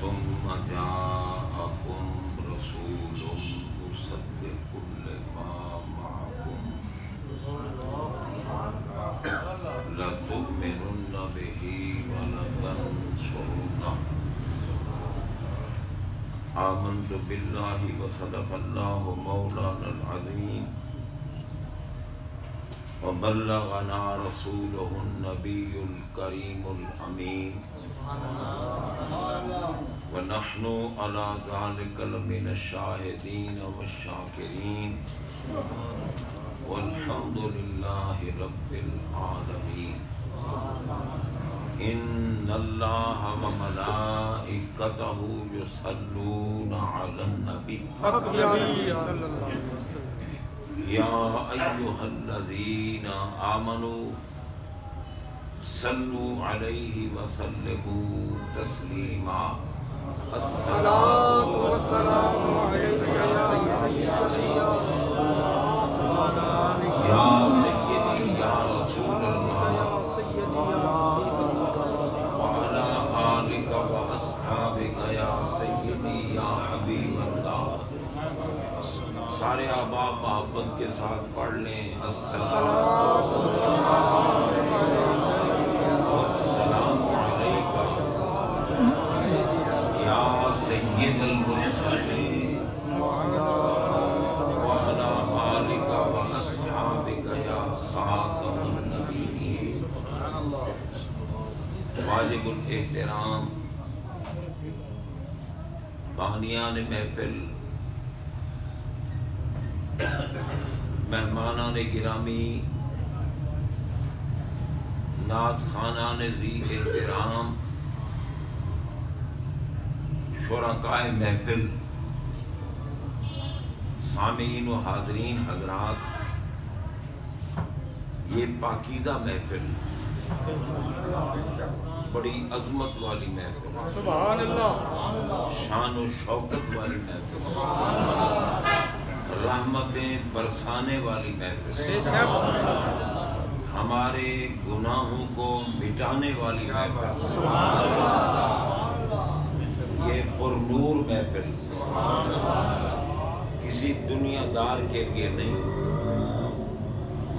ثم جاءكم رسول مصدق لما معكم لتؤمنن به ولتنصرنه آمنت بالله وصدق الله مولانا العظيم وبلغنا رسوله النبي الكريم الأمين ونحن على ذلك لمن الشاهدين والشاكرين والحمد لله رب العالمين إن الله وملائكته يصلون على النبي يا أيها الذين آمنوا صلوا عليه وسلموا تسليما الصلاة والسلام عليك يا سيدي يا رسول الله وعلى آلك وأصحابك يا سيدي يا حبيب الله سارے احباب محبت کے ساتھ پڑھ لیں السلام علیکہ یا سید المرسلین وعلی آلک واصحابک یا خاتم النبیین واجب الاحترام بانیان محفل، مہمانان گرامی، نعت خوانان ذی احترام، شرکائے محفل، سامعین و حاضرین حضرات، یہ پاکیزہ محفل بڑی عظمت والی محفل، سبحان اللہ، شان و شوکت والی محفل، رحمتیں برسانے والی محفل، ہمارے گناہوں کو مٹانے والی محفل، یہ پر نور محفل کسی دنیا دار کے لیے نہیں،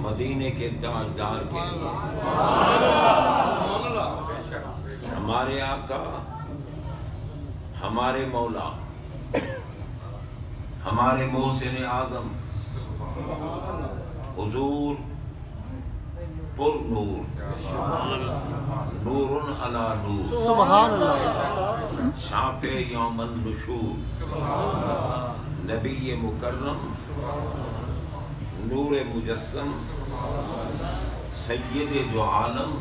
مدینے کے تاجدار کے لیے، ہمارے آقا، ہمارے مولا، ہمارے محسن اعظم حضور پر نور، نور علی نور، سبحان اللہ، شافع یوم النشور، نبی مکرم، نور مجسم، سید دو عالم،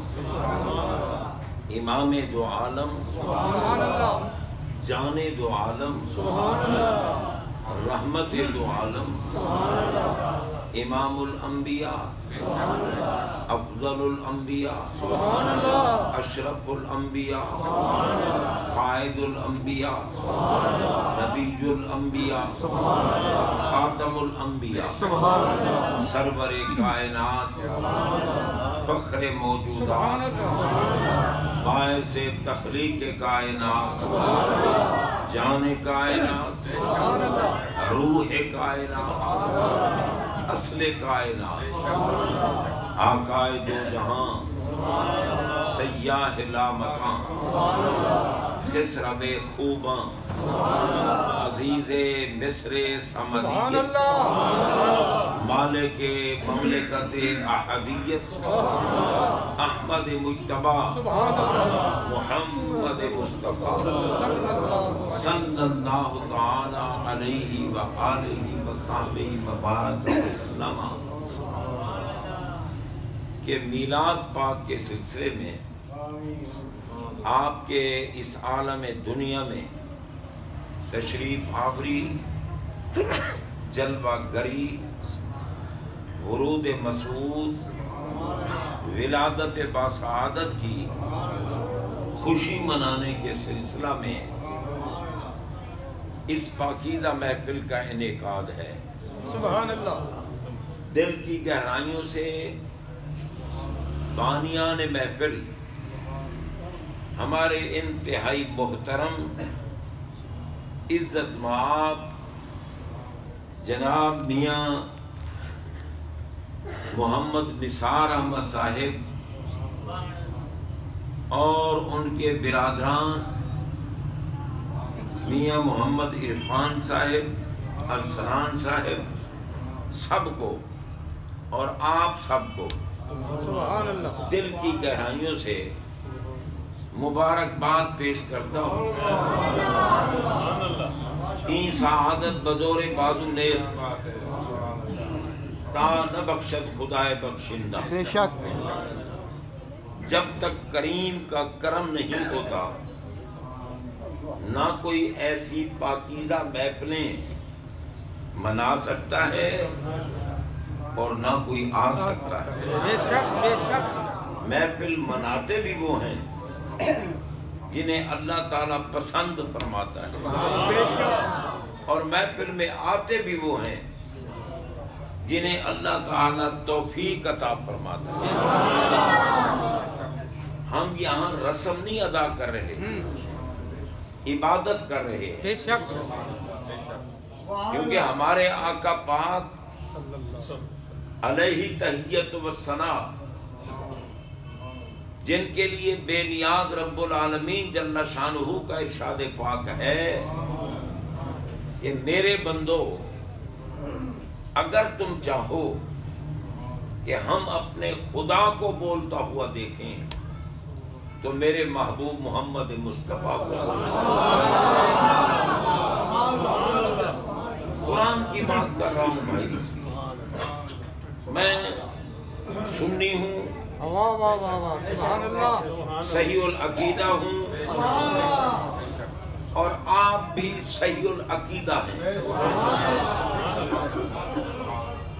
امام دو عالم، جان دو عالم، رحمت دو عالم، امام الانبیاء، افضل الانبیاء، اشرف الانبیاء، قائد الانبیاء، نبی الانبیاء، خاتم الانبیاء، سرور کائنات، فخر موجودات، باعث تخلیق کائنات، جان کائنات، روح کائنات، اصل کائنات، آقائے دو جہاں، سیاہ لا مکان، خسرو خوباں، عزیز مصر سمدیت، مالک مملکت احدیت، احمد مجتبی محمد مصطفیٰ صلی اللہ تعالی علیہ وآلہ وصحبہ وبارک وسلم، کہ میلاد پاک کے سلسلے میں آپ کے اس عالم دنیا میں تشریف آوری، جلوہ گری، ورود مسعود، ولادت باسعادت کی خوشی منانے کے سلسلہ میں اس پاکیزہ محفل کا انعقاد ہے۔ سبحان اللہ۔ دل کی گہرائیوں سے بانیان محفل، ہمارے انتہائی محترم عزت مآب جناب میاں محمد نثار احمد صاحب اور ان کے برادران میاں محمد عرفان صاحب، ارسلان صاحب، سب کو اور آپ سب کو دل کی گہرائیوں سے مبارکباد پیش کرتا ہوں۔ این سعادت بدور بازو نیست تا نہ بخشت خدائے بخشندہ۔ بے شک جب تک کریم کا کرم نہیں ہوتا نہ کوئی ایسی پاکیزہ محفلیں منا سکتا ہے اور نہ کوئی آ سکتا ہے۔ محفل مناتے بھی وہ ہیں جنہیں اللہ تعالیٰ پسند فرماتا ہے، اور محفل میں آتے بھی وہ ہیں جنہیں اللہ تعالیٰ توفیق عطا فرماتا ہے۔ ہم یہاں رسم نہیں ادا کر رہے، عبادت کر رہے ہیں، کیونکہ ہمارے آقا پاک علیہ تحیت و ثنا، جن کے لیے بے نیاز رب العالمین جل شانہ کا ارشاد پاک ہے کہ میرے بندو اگر تم چاہو کہ ہم اپنے خدا کو بولتا ہوا دیکھیں تو میرے محبوب محمد مصطفیٰ کو قرآن کی بات کر رہا ہوں بھائی، میں سنی ہوں، صحیح العقیدہ ہوں، اور آپ بھی صحیح العقیدہ ہیں۔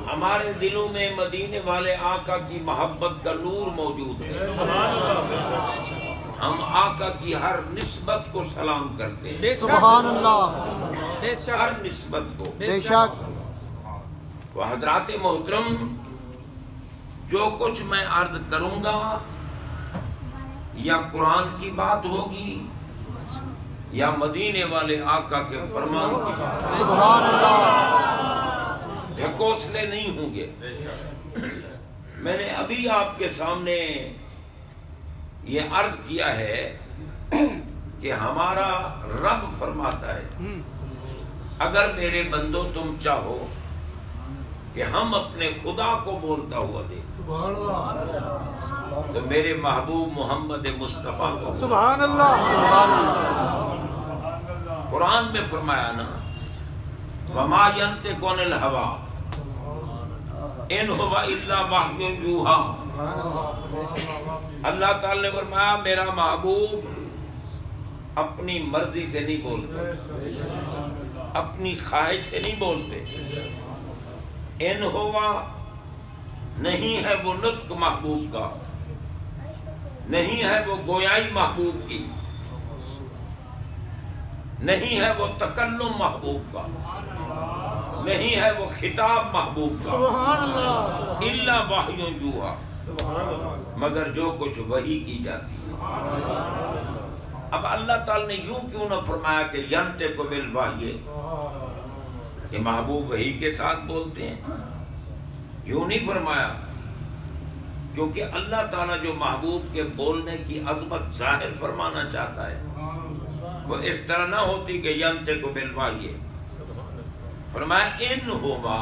ہمارے دلوں میں مدینے والے آقا کی محبت کا نور موجود ہے۔ ہم آقا کی ہر نسبت کو سلام کرتے ہیں، سبحان اللہ، ہر نسبت کو۔ بے شک وہ حضرات محترم، جو کچھ میں عرض کروں گا یا قرآن کی بات ہوگی یا مدینے والے آقا کے فرمان کی بات، سبحان اللہ، ڈھکوسلے نہیں ہوں گے۔ میں نے ابھی آپ کے سامنے یہ عرض کیا ہے کہ ہمارا رب فرماتا ہے اگر میرے بندو تم چاہو کہ ہم اپنے خدا کو بولتا ہوا دیکھیں تو میرے محبوب محمد مصطفیٰ کو۔ سبحان اللہ، قرآن میں فرمایا نا وَمَا يَنْتِقُ عَنِ الْهَوَىٰ إِنْ هُوَ إِلَّا وَحْيٌ يُوحَىٰ۔ اللہ تعالی نے فرمایا میرا محبوب اپنی مرضی سے نہیں بولتے، اپنی خواہش سے نہیں بولتے۔ ان ہوا نہیں ہے وہ نطق محبوب کا، نہیں ہے وہ گویائی محبوب کی، نہیں ہے وہ تکلم محبوب کا، نہیں ہے وہ خطاب محبوب کا، الا وحی یوحیٰ، مگر جو کچھ وحی کی جاتی ہے۔ اب اللہ تعالی نے یوں کیوں نہ فرمایا کہ ینطق بالوحی، کہ محبوب وحی کے ساتھ بولتے ہیں؟ یوں نہیں فرمایا، کیونکہ اللہ تعالیٰ جو محبوب کے بولنے کی عظمت ظاہر فرمانا چاہتا ہے وہ اس طرح نہ ہوتی کہ ینطق بالوحی، فرمایا ان ہوا۔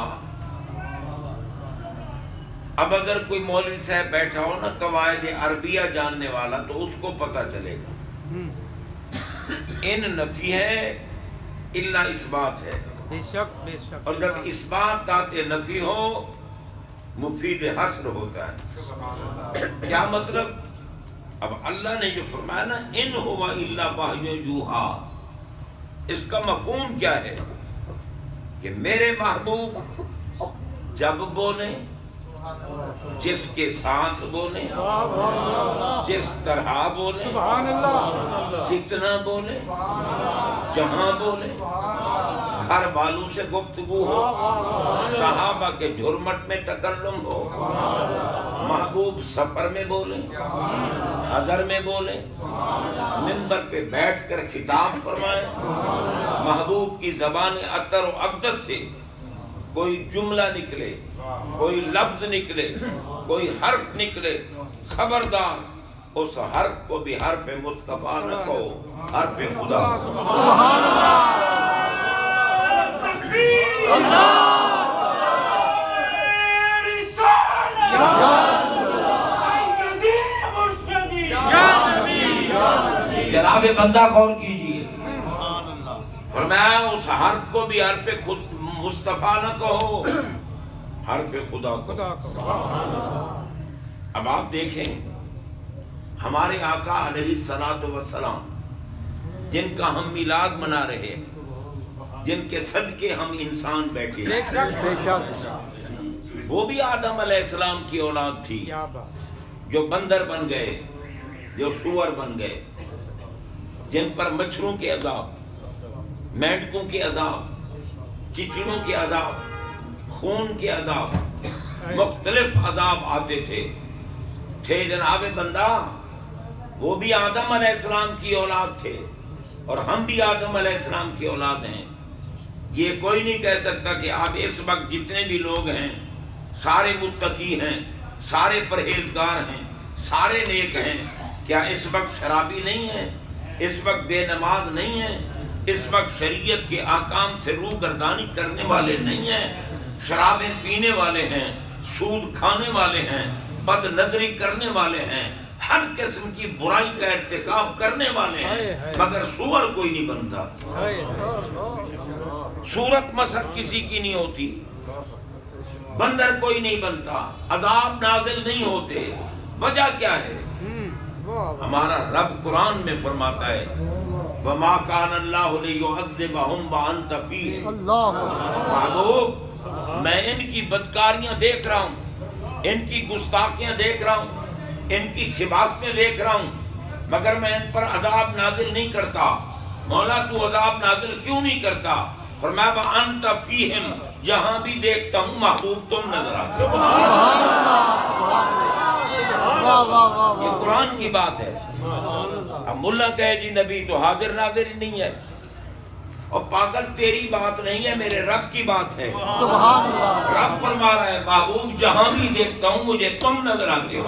اب اگر کوئی مولوی صاحب بیٹھا ہو نا قواعد عربیہ جاننے والا تو اس کو پتہ چلے گا ان نفی ہے، الا اس بات ہے، اور جب اس بات تاتے نفی ہو مفید حصر ہوتا ہے۔ کیا مطلب؟ اب اللہ نے جو فرمایا نا ان ہوا الا وحی یوحیٰ، اس کا مفہوم کیا ہے کہ میرے محبوب جب بولیں، جس کے ساتھ بولیں، جس طرح بولیں، جتنا بولیں، جہاں بولیں، گھر والوں سے گفتگو ہو، صحابہ کے جھرمٹ میں تکلم ہو، محبوب سفر میں بولیں، حضر میں بولیں، منبر پہ بیٹھ کر خطاب فرمائیں، محبوب کی زبان عطر و اقدس سے کوئی جملہ نکلے، کوئی لفظ نکلے، کوئی حرف نکلے، خبردار اس حرف کو بھی حرف مصطفیٰ نہ کہو، حرف خدا۔ سبحان اللہ، جناب بندہ غور کیجئے، فرمایا اس حرف کو بھی حرف خود مصطفیٰ نہ کہو، حرف خدا کہو۔ اب آپ دیکھیں ہمارے آقا علیہ السلام جن کا ہم میلاد منا رہے ہیں، جن کے صدقے ہم انسان بیٹھے ہیں، بے شک وہ بھی آدم علیہ السلام کی اولاد تھی، جو بندر بن گئے، جو سور بن گئے، جن پر مچھروں کے عذاب، مینڈکوں کے عذاب، چچڑوں کے عذاب، خون کے عذاب، مختلف عذاب آتے تھے جناب بندہ، وہ بھی آدم علیہ السلام کی اولاد تھے اور ہم بھی آدم علیہ السلام کی اولاد ہیں۔ یہ کوئی نہیں کہہ سکتا کہ آپ اس وقت جتنے بھی لوگ ہیں سارے متقی ہیں، سارے پرہیزگار ہیں، سارے نیک ہیں، کیا اس وقت شرابی نہیں ہیں، اس وقت بے نماز نہیں ہیں، اس وقت شریعت کے احکام سے روگردانی کرنے والے نہیں ہیں، شرابیں پینے والے ہیں، سود کھانے والے ہیں، بد نظری کرنے والے ہیں، ہر قسم کی برائی کا ارتکاب کرنے والے ہیں، مگر سور کوئی نہیں بنتا، صورت مسخ کسی کی نہیں ہوتی، بندر کوئی نہیں بنتا، عذاب نازل نہیں ہوتے۔ وجہ کیا ہے؟ ہمارا رب قرآن میں فرماتا ہے وَمَا كَانَ اللَّهُ لِيُعَذِّبَهُمْ وَأَنْتَ فِيهِمْ۔ محبوب میں ان کی بدکاریاں دیکھ رہا ہوں، ان کی گستاخیاں دیکھ رہا ہوں، ان کی خباثتیں دیکھ رہا ہوں، مگر میں ان پر عذاب نازل نہیں کرتا۔ مولا تو عذاب نازل کیوں نہیں کرتا؟ فرمایا وَأَنْتَ فِيهِمْ، جہاں بھی دیکھتا ہوں محبوب تم نظر آتے ہو۔ یہ قرآن کی بات ہے۔ اب ملا کہے جی نبی تو حاضر ناظر ہی نہیں ہے، اور پاگل تیری بات نہیں ہے، میرے رب کی بات ہے۔ سبحان اللہ، رب فرما رہا ہے محبوب جہاں بھی دیکھتا ہوں مجھے تم نظر آتے ہو۔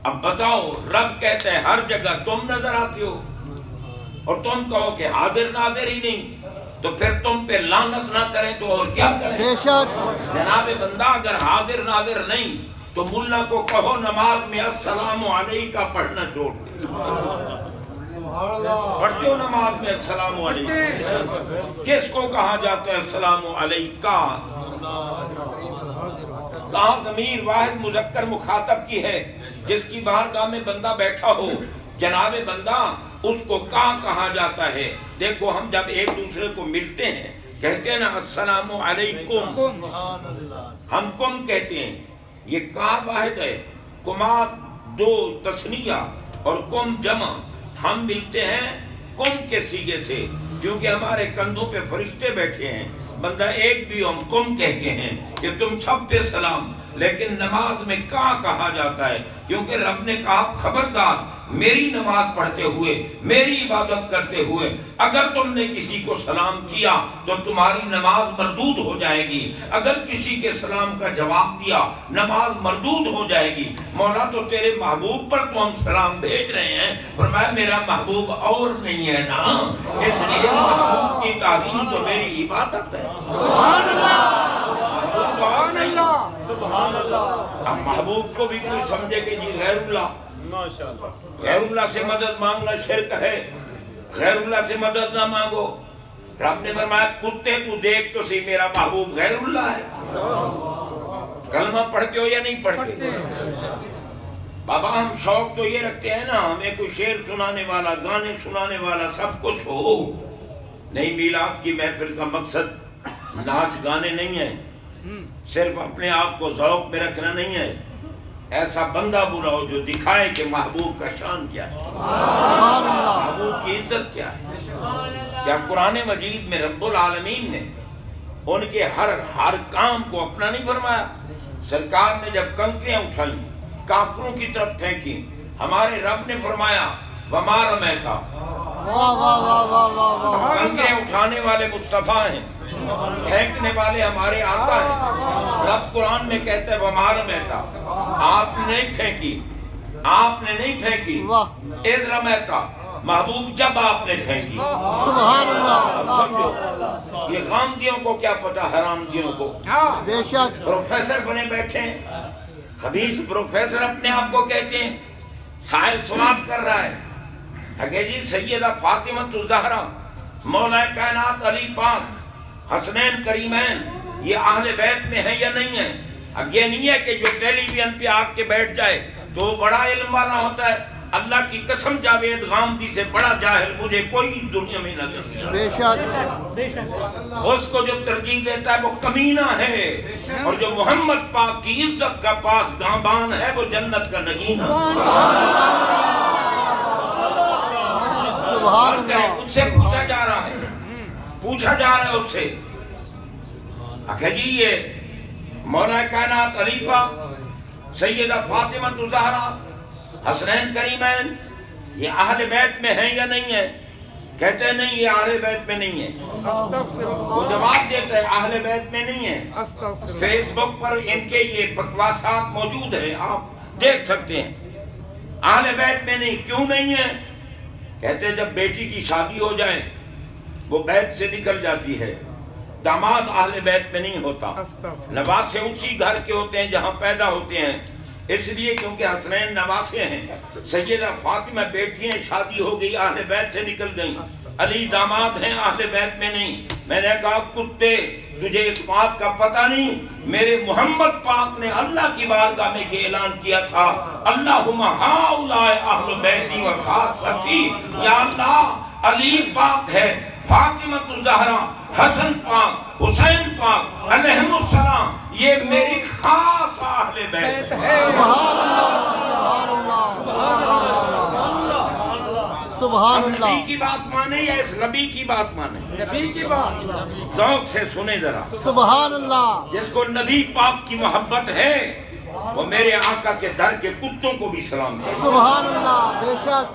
اب بتاؤ، رب کہتا ہے ہر جگہ تم نظر آتے ہو اور تم کہو کہ حاضر ناظر ہی نہیں، تو پھر تم پہ لعنت نہ کریں تو اور کیا کریں؟ بے شک جناب بندہ اگر حاضر ناظر نہیں تو ملا کو کہو نماز میں السلام علیکہ پڑھنا چھوڑ دے۔ پڑھتے ہو نماز میں السلام علیکہ؟ کس کو کہا جاتا ہے السلام علیکہ؟ کہاں ضمیر واحد مذکر مخاطب کی ہے؟ جس کی بارگاہ میں بندہ بیٹھا ہو، جناب بندہ اس کو کہا جاتا ہے؟ دیکھو ہم جب ایک دوسرے کو ملتے ہیں کہتے ہیں نا السلام علیکم، ہم کم کہتے ہیں، یہ کا واحد ہے، کمات دو تثنیہ اور کم جمع، ہم ملتے ہیں کم کے سیغے سے کیونکہ ہمارے کندھوں پہ فرشتے بیٹھے ہیں، بندہ ایک بھی ہم کم کہتے ہیں کہ تم سب پہ سلام، لیکن نماز میں کہا جاتا ہے کیونکہ رب نے کہا خبردار میری نماز پڑھتے ہوئے، میری عبادت کرتے ہوئے اگر تم نے کسی کو سلام کیا تو تمہاری نماز مردود ہو جائے گی، اگر کسی کے سلام کا جواب دیا نماز مردود ہو جائے گی۔ مولا تو تیرے محبوب پر تو ہم سلام بھیج رہے ہیں، فرمایا میرا محبوب اور نہیں ہے نا، اس لیے محبوب کی تعظیم تو میری عبادت ہے۔ سبحان اللہ، سبحان اللہ، سبحان اللہ۔ اب محبوب کو بھی کوئی سمجھے کہ جی غیر اللہ، غیر اللہ سے مدد مانگنا شرک ہے، غیر اللہ سے مدد نہ مانگو۔ رب نے فرمایا کتے تو دیکھ تو سی میرا محبوب غیر اللہ ہے۔ کلمہ پڑھتے ہو یا نہیں پڑھتے؟ بابا ہم شوق تو یہ رکھتے ہیں نا ہمیں کوئی شعر سنانے والا، گانے سنانے والا سب کچھ ہو، نہیں میلاد کی محفل کا مقصد ناچ گانے نہیں ہے، صرف اپنے آپ کو ذوق میں رکھنا نہیں ہے۔ ایسا بندہ بلاؤ جو دکھائے کہ محبوب کا شان کیا ہے، محبوب کی عزت کیا ہے۔ کیا قرآن مجید میں رب العالمین نے ان کے ہر کام کو اپنا نہیں فرمایا؟ سرکار نے جب کنکریاں اٹھائیں کافروں کی طرف پھینکی، ہمارے رب نے فرمایا وما رمیتا، کنکریاں اٹھانے والے مصطفیٰ ہیں، پھینکنے والے ہمارے آقا ہیں۔ رب قرآن میں کہتا ہے وما رمیتا، آپ نے نہیں پھینکی، آپ نے نہیں پھینکی، اذ رمیتا، محبوب جب آپ نے پھینکی۔ سبحان اللہ۔ اب سمجھو یہ غامدیوں کو کیا پتا، حرامدیوں کو؟ بے شک پروفیسر بنے بیٹھے ہیں، خبیث پروفیسر اپنے آپ کو کہتے ہیں، سائل سوال کر رہا ہے کہ جی سیدہ فاطمہ الزہرا، مولا کائنات علی پاک، حسنین کریمین یہ اہل بیت میں ہیں یا نہیں ہیں؟ اب یہ نہیں ہے کہ جو ٹیلی ویژن پہ آ کے بیٹھ جائے تو بڑا علم والا ہوتا ہے۔ اللہ کی قسم جاوید غامدی سے بڑا جاہل مجھے کوئی دنیا میں نظر نہیں آتا۔ بے شک اس کو جو ترجیح دیتا ہے وہ کمینہ ہے، اور جو محمد پاک کی عزت کا پاس گامبان ہے وہ جنت کا نگینہ۔ سبحان اللہ۔ اس سے پوچھا جا رہا ہے، پوچھا جا رہا ہے اس سے کہ جی یہ مولا کائنات علی پاک، سیدہ فاطمہ الزہرا، حسنین کریمین یہ اہل بیت میں ہیں یا نہیں ہیں؟ کہتے ہیں نہیں یہ اہل بیت میں نہیں ہے۔ وہ جواب دیتا ہے اہل بیت میں نہیں ہے۔ فیس بک پر ان کے یہ بکواسات موجود ہیں، آپ دیکھ سکتے ہیں۔ اہل بیت میں نہیں، کیوں نہیں ہے؟ کہتے ہیں جب بیٹی کی شادی ہو جائے وہ بیت سے نکل جاتی ہے، داماد اہل بیت میں نہیں ہوتا، نواسے اسی گھر کے ہوتے ہیں جہاں پیدا ہوتے ہیں، اس لیے کیونکہ حسنین نواسے ہیں، سیدہ فاطمہ بیٹی ہیں، شادی ہو گئی، اہل بیت سے نکل گئی، علی داماد ہیں، اہل بیت میں نہیں۔ میں نے کہا کتے تجھے اس بات کا پتہ نہیں، میرے محمد پاک نے اللہ کی بارگاہ میں یہ اعلان کیا تھا اللہم ہؤلاء اہل بیتی و خاصتی، یا اللہ علی پاک ہے، فاطمہ الزہرا، حسن پاک، حسین پاک علیہم السلام، یہ میری خاص اہل بیت ہے۔ سبحان اللہ۔ سبحان ہم اللہ۔ نبی کی بات مانے یا اس نبی کی بات مانے؟ نبی کی بات۔ ذوق سے سنے ذرا، سبحان اللہ۔ جس کو نبی پاک کی محبت ہے وہ میرے آقا کے در کے کتوں کو بھی سلام دے۔ سبحان اللہ۔ بے شک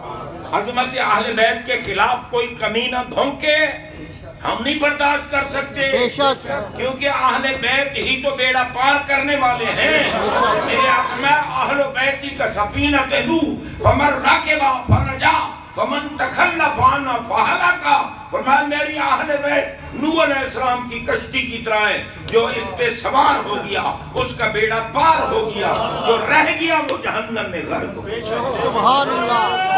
عظمت اہل بیت کے خلاف کوئی کمینہ بھونکے ہم نہیں برداشت کر سکتے، بے شک کیونکہ اہل بیت ہی تو بیڑا پار کرنے والے ہیں۔ میرے آقا میں اہل بیتی کا سفینہ نوح ومن راکبا فنجا ومن تخلف عنہا فہلکا، فرمایا میری اہل بیت نوح علیہ السلام کی کشتی کی طرح ہے، جو اس پہ سوار ہو گیا اس کا بیڑا پار ہو گیا، جو رہ گیا وہ جہنم میں غرق ہو گیا۔ سبحان اللہ۔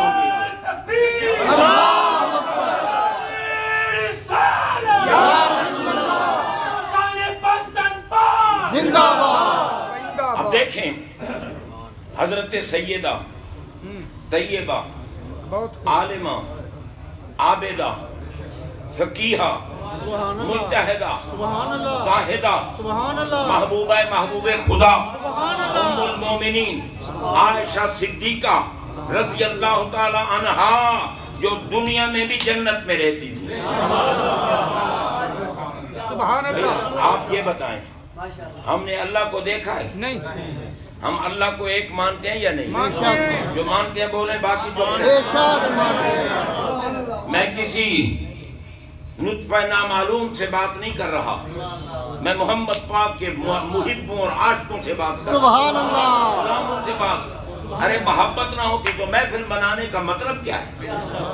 زندہ باد۔ اب دیکھیں حضرت سیدہ طیبہ، عالمہ، عابدہ، فقیہہ، مجتہدہ، زاہدہ، محبوبہ محبوب خدا، ام المومنین عائشہ صدیقہ رضی اللہ تعالی عنہا، جو دنیا میں بھی جنت میں رہتی تھی۔ سبحان اللہ۔ آپ یہ بتائیں ہم نے اللہ کو دیکھا ہے؟ نہیں۔ ہم اللہ کو ایک مانتے ہیں یا نہیں؟ جو مانتے ہیں بولیں، باقی جو بے شک میں کسی نطفہ نامعلوم سے بات نہیں کر رہا، میں محمد پاک کے محبوں اور عاشقوں سے بات کر رہا، سبحان اللہ۔ غلاموں سے بات۔ ارے محبت نہ ہوتی تو محفل منانے کا مطلب کیا ہے؟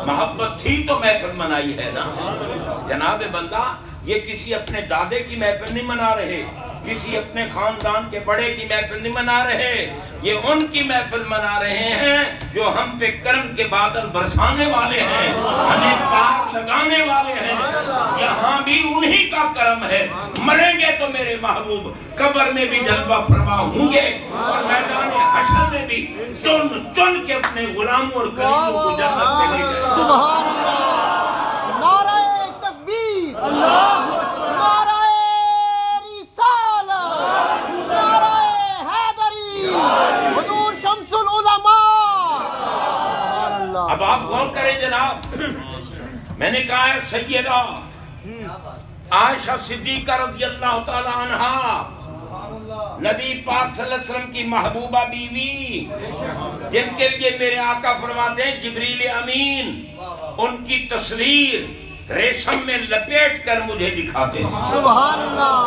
محبت تھی تو محفل منائی ہے نا۔ جناب بندہ یہ کسی اپنے دادے کی محفل نہیں منا رہے، کسی اپنے خاندان کے بڑے کی محفل نہیں منا رہے، یہ ان کی محفل منا رہے ہیں جو ہم پہ کرم کے بادل برسانے والے ہیں، ہمیں پار لگانے والے ہیں۔ یہاں بھی انہی کا کرم ہے، مریں گے تو میرے محبوب قبر میں بھی جلوہ فرما ہوں گے، اور میدان حشر میں بھی چن چن کے اپنے غلاموں اور کریموں کو جنت میں لے گئے۔ سبحان اللہ۔ نعرہ تکبیر، نعرہ رسالت، نعرہ حیدری، حضور شمس العلماء۔ اب آپ غور کریں جناب، میں نے کہا ہے سیدہ عائشہ صدیقہ رضی اللہ تعالی عنہا نبی پاک صلی اللہ علیہ وسلم کی محبوبہ بیوی، جن کے لیے میرے آقا فرماتے ہیں جبریل امین ان کی تصویر ریشم میں لپیٹ کر مجھے دکھاتے ہیں۔ سبحان اللہ،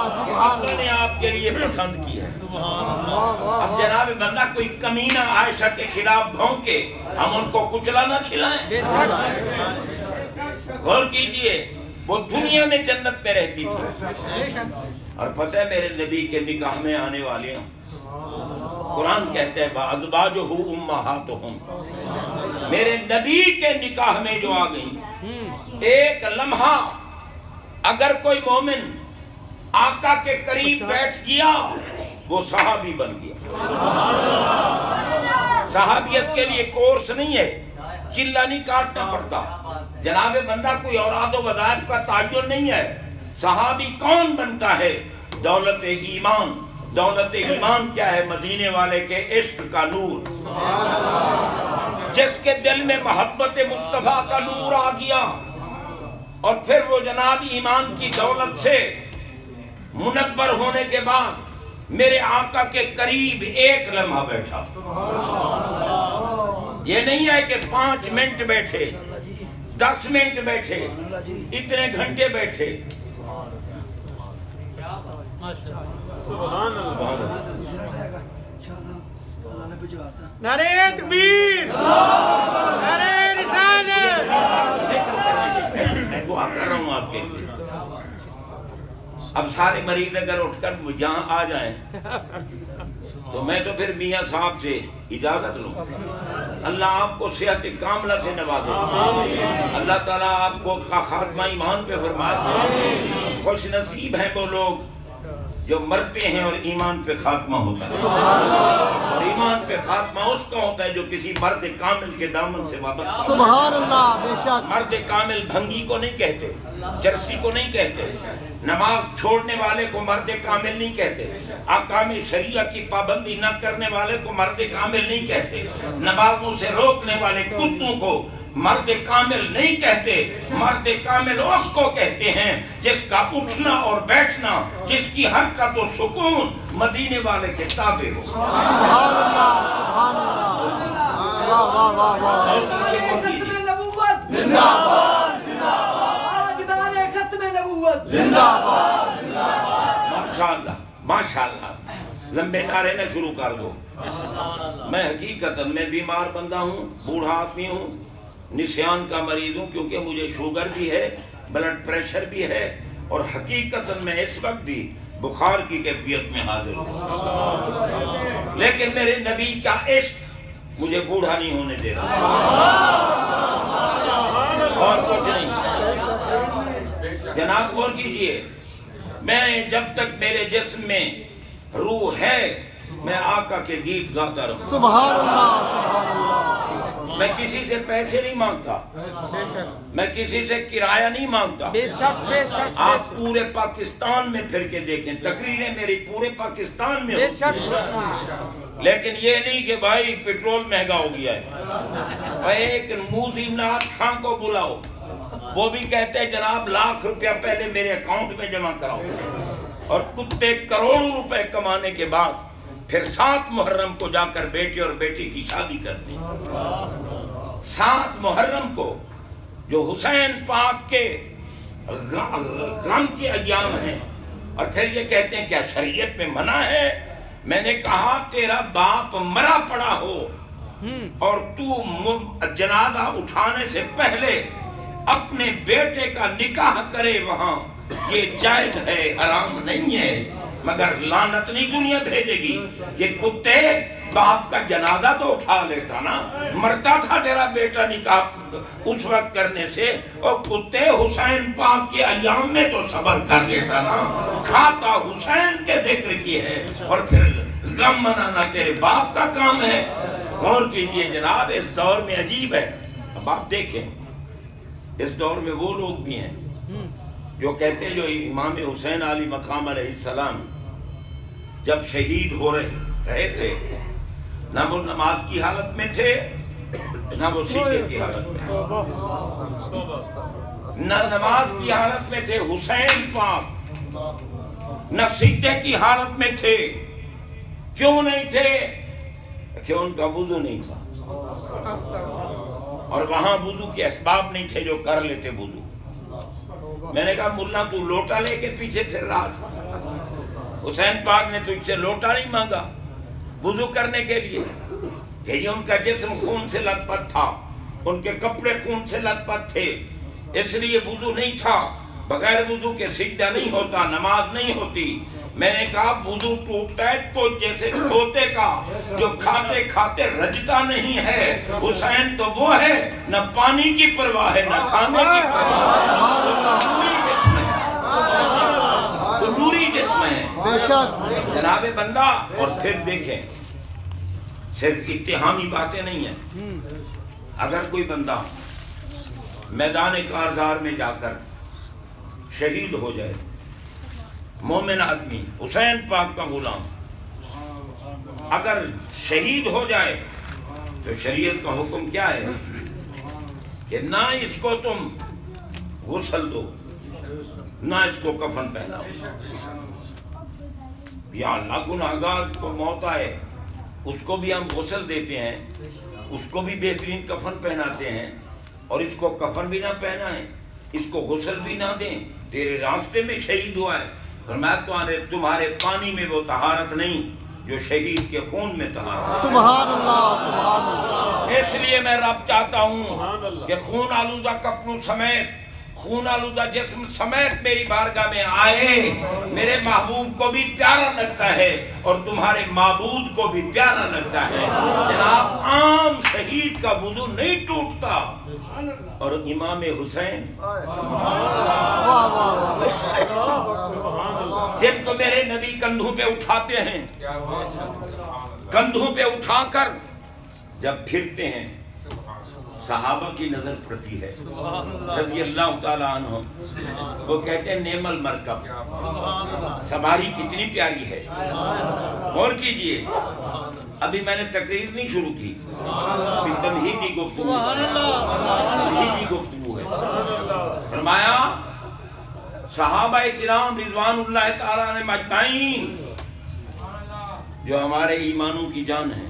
اللہ نے آپ کے لیے پسند کی ہے۔ اب جناب بندہ کوئی کمینہ عائشہ کے خلاف بھونکے ہم ان کو کچلا نہ کھلائیں۔ غور کیجئے، وہ دنیا میں جنت میں رہتی تھی، اور پتہ ہے میرے نبی کے نکاح میں آنے والی ہیں، قرآن کہتے ہیں وَأَزْوَاجُهُ أُمَّهَاتُهُمْ، میرے نبی کے نکاح میں جو آ گئی، ایک لمحہ اگر کوئی مومن آقا کے قریب بیٹھ گیا وہ صحابی بن گیا۔ صحابیت کے لیے کورس نہیں ہے، چلہ نہیں کاٹنا پڑتا، جناب بندہ کوئی اوراد و وظائف کا تعین نہیں ہے۔ صحابی کون بنتا ہے؟ دولت ایمان۔ دولت ایمان کیا ہے؟ مدینے والے کے عشق کا نور، جس کے دل میں محبت مصطفیٰ کا نور آ گیا، اور پھر وہ جناب ایمان کی دولت سے منور ہونے کے بعد میرے آقا کے قریب ایک لمحہ بیٹھا۔ یہ نہیں ہے کہ 5 منٹ بیٹھے، 10 منٹ بیٹھے، اتنے گھنٹے بیٹھے۔ نعرہ تکبیر، نعرہ رسالت۔ میں دعا کر رہا ہوں آپ کے لیے۔ اب سارے مریض اگر اٹھ کر جہاں آ جائیں تو میں تو پھر میاں صاحب سے اجازت لوں۔ اللہ آپ کو صحت کاملہ سے نوازے، اللہ تعالیٰ آپ کو خاتمہ ایمان پہ فرمائے۔ خوش نصیب ہیں وہ لوگ جو مرتے ہیں اور ایمان پہ خاتمہ ہوتا ہے، اور ایمان پہ خاتمہ اس کا ہوتا ہے جو کسی مرد کامل کے دامن سے وابستہ۔ سبحان اللہ، بے شک۔ مرد کامل بھنگی کو نہیں کہتے، چرسی کو نہیں کہتے، نماز چھوڑنے والے کو مرد کامل نہیں کہتے، احکام شریعہ کی پابندی نہ کرنے والے کو مرد کامل نہیں کہتے، نمازوں سے روکنے والے کتوں کو مرد کامل نہیں کہتے۔ مرد کامل اس کو کہتے ہیں جس کا اٹھنا اور بیٹھنا، جس کی حرکت و سکون مدینے والے کے تابع ہو۔ سبحان اللہ، سبحان اللہ، واہ واہ واہ واہ۔ ختم نبوت زندہ باد، زندہ باد، تاجدار ختم نبوت زندہ باد، زندہ باد۔ ماشاءاللہ ماشاءاللہ، لمبے نعرے نہ شروع کر دو۔ میں حقیقتاً میں بیمار بندہ ہوں، بوڑھا آدمی ہوں، نسیان کا مریض ہوں، کیونکہ مجھے شوگر بھی ہے، بلڈ پریشر بھی ہے، اور حقیقتاً میں اس وقت بھی بخار کی کیفیت میں حاضر ہوں، لیکن میرے نبی کا عشق مجھے بوڑھا نہیں ہونے دے رہا، اور کچھ نہیں۔ جناب غور کیجئے، میں جب تک میرے جسم میں روح ہے میں آقا کے گیت گاتا رہوں۔ سبحان اللہ، سبحان اللہ۔ میں کسی سے پیسے نہیں مانگتا، میں کسی سے کرایہ نہیں مانگتا۔ بے شک، بے شک، آپ پورے پاکستان میں پھر کے دیکھیں، تقریریں میری پورے پاکستان میں بے ہوتی ہیں، شک۔ لیکن یہ نہیں کہ بھائی پیٹرول مہنگا ہو گیا ہے۔ بھائی ایک موزی نعت خان کو بلاؤ، وہ بھی کہتے ہیں جناب لاکھ روپیہ پہلے میرے اکاؤنٹ میں جمع کراؤ، اور کتے کروڑوں روپے کمانے کے بعد پھر 7 محرم کو جا کر بیٹے اور بیٹی کی شادی کرتے ہیں۔ 7 محرم کو جو حسین پاک کے غم کے ایام ہیں، اور پھر یہ کہتے ہیں کیا شریعت میں منع ہے؟ میں نے کہا تیرا باپ مرا پڑا ہو اور تو جنازہ اٹھانے سے پہلے اپنے بیٹے کا نکاح کرے وہاں، یہ جائز ہے، حرام نہیں ہے، مگر لعنت نہیں دنیا بھیجے گی۔ یہ کتے باپ کا جنازہ تو اٹھا لیتا نا، مرتا تھا تیرا بیٹا نکاح اس وقت کرنے سے، اور کتے حسین پاک کے ایام میں تو صبر کر لیتا نا، کھاتا حسین کے ذکر کی ہے، اور پھر غم منانا تیرے باپ کا کام ہے۔ غور کیجئے جناب، اس دور میں عجیب ہے۔ اب آپ دیکھیں اس دور میں وہ لوگ بھی ہیں جو کہتے ہیں جو امام حسین علی مقام علیہ السلام جب شہید ہو رہے تھے، نہ وہ نماز کی حالت میں تھے، نہ وہ سیکھے کی حالت میں، نہ نماز کی حالت میں تھے حسین پاک، نہ سجدے کی حالت میں تھے۔ کیوں نہیں تھے؟ کہ ان کا وضو نہیں تھا، اور وہاں وضو کے اسباب نہیں تھے جو کر لیتے وضو۔ میں نے کہا ملا تو لوٹا لے کے پیچھے پھر رہا تھا، حسین پاک نے تجھ سے لوٹا نہیں مانگا وضو کرنے کے لیے، کہ یہ ان کا جسم خون سے لت پت تھا، ان کے کپڑے خون سے لت پت تھے، اس لیے وضو نہیں تھا۔ بغیر وضو کے سجدہ نہیں ہوتا، نماز نہیں ہوتی۔ میں نے کہا وضو ٹوٹتا ہے تو جیسے کھوتے کا جو کھاتے کھاتے رجتا نہیں ہے، حسین تو وہ ہے نہ پانی کی پرواہ ہے نہ کھانے کی پرواہ ہے، تو نوری جسم ہے جناب بندہ۔ اور پھر دیکھیں صرف اتہامی باتیں نہیں ہیں، اگر کوئی بندہ میدان کارزار میں جا کر شہید ہو جائے، مومن آدمی حسین پاک کا غلام اگر شہید ہو جائے، تو شریعت کا حکم کیا ہے کہ نہ اس کو تم غسل دو نہ اس کو کفن پہناؤ۔ یا اللہ گناہگار کو موت آئے اس کو بھی ہم غسل دیتے ہیں، اس کو بھی بہترین کفن پہناتے ہیں، اور اس کو کفن بھی نہ پہنائیں، اس کو غسل بھی نہ دیں، تیرے راستے میں شہید ہوا ہے۔ فرمایا تمہارے پانی میں وہ طہارت نہیں جو شہید کے خون میں طہارت۔ سبحان اللہ سبحان اللہ۔ اس لیے میں رب چاہتا ہوں کہ خون آلودہ کپڑوں سمیت، خون آلودہ جسم سمیت میری بارگاہ میں آئے، میرے محبوب کو بھی پیارا لگتا ہے اور تمہارے معبود کو بھی پیارا لگتا ہے۔ جناب عام شہید کا وضو نہیں ٹوٹتا، اور امام حسین جن کو میرے نبی کندھوں پہ اٹھاتے ہیں، کندھوں پہ اٹھا کر جب پھرتے ہیں، صحابہ کی نظر پڑتی ہے رضی اللہ تعالیٰ عنہ، وہ کہتے ہیں نعم المرکب، سواری کتنی پیاری ہے۔ غور کیجئے، ابھی میں نے تقریر نہیں شروع کی، ابھی تمہیدی گفتگو ہے۔ فرمایا صحابہ کرام رضوان اللہ تعالیٰ عنہم اجمعین جو ہمارے ایمانوں کی جان ہے،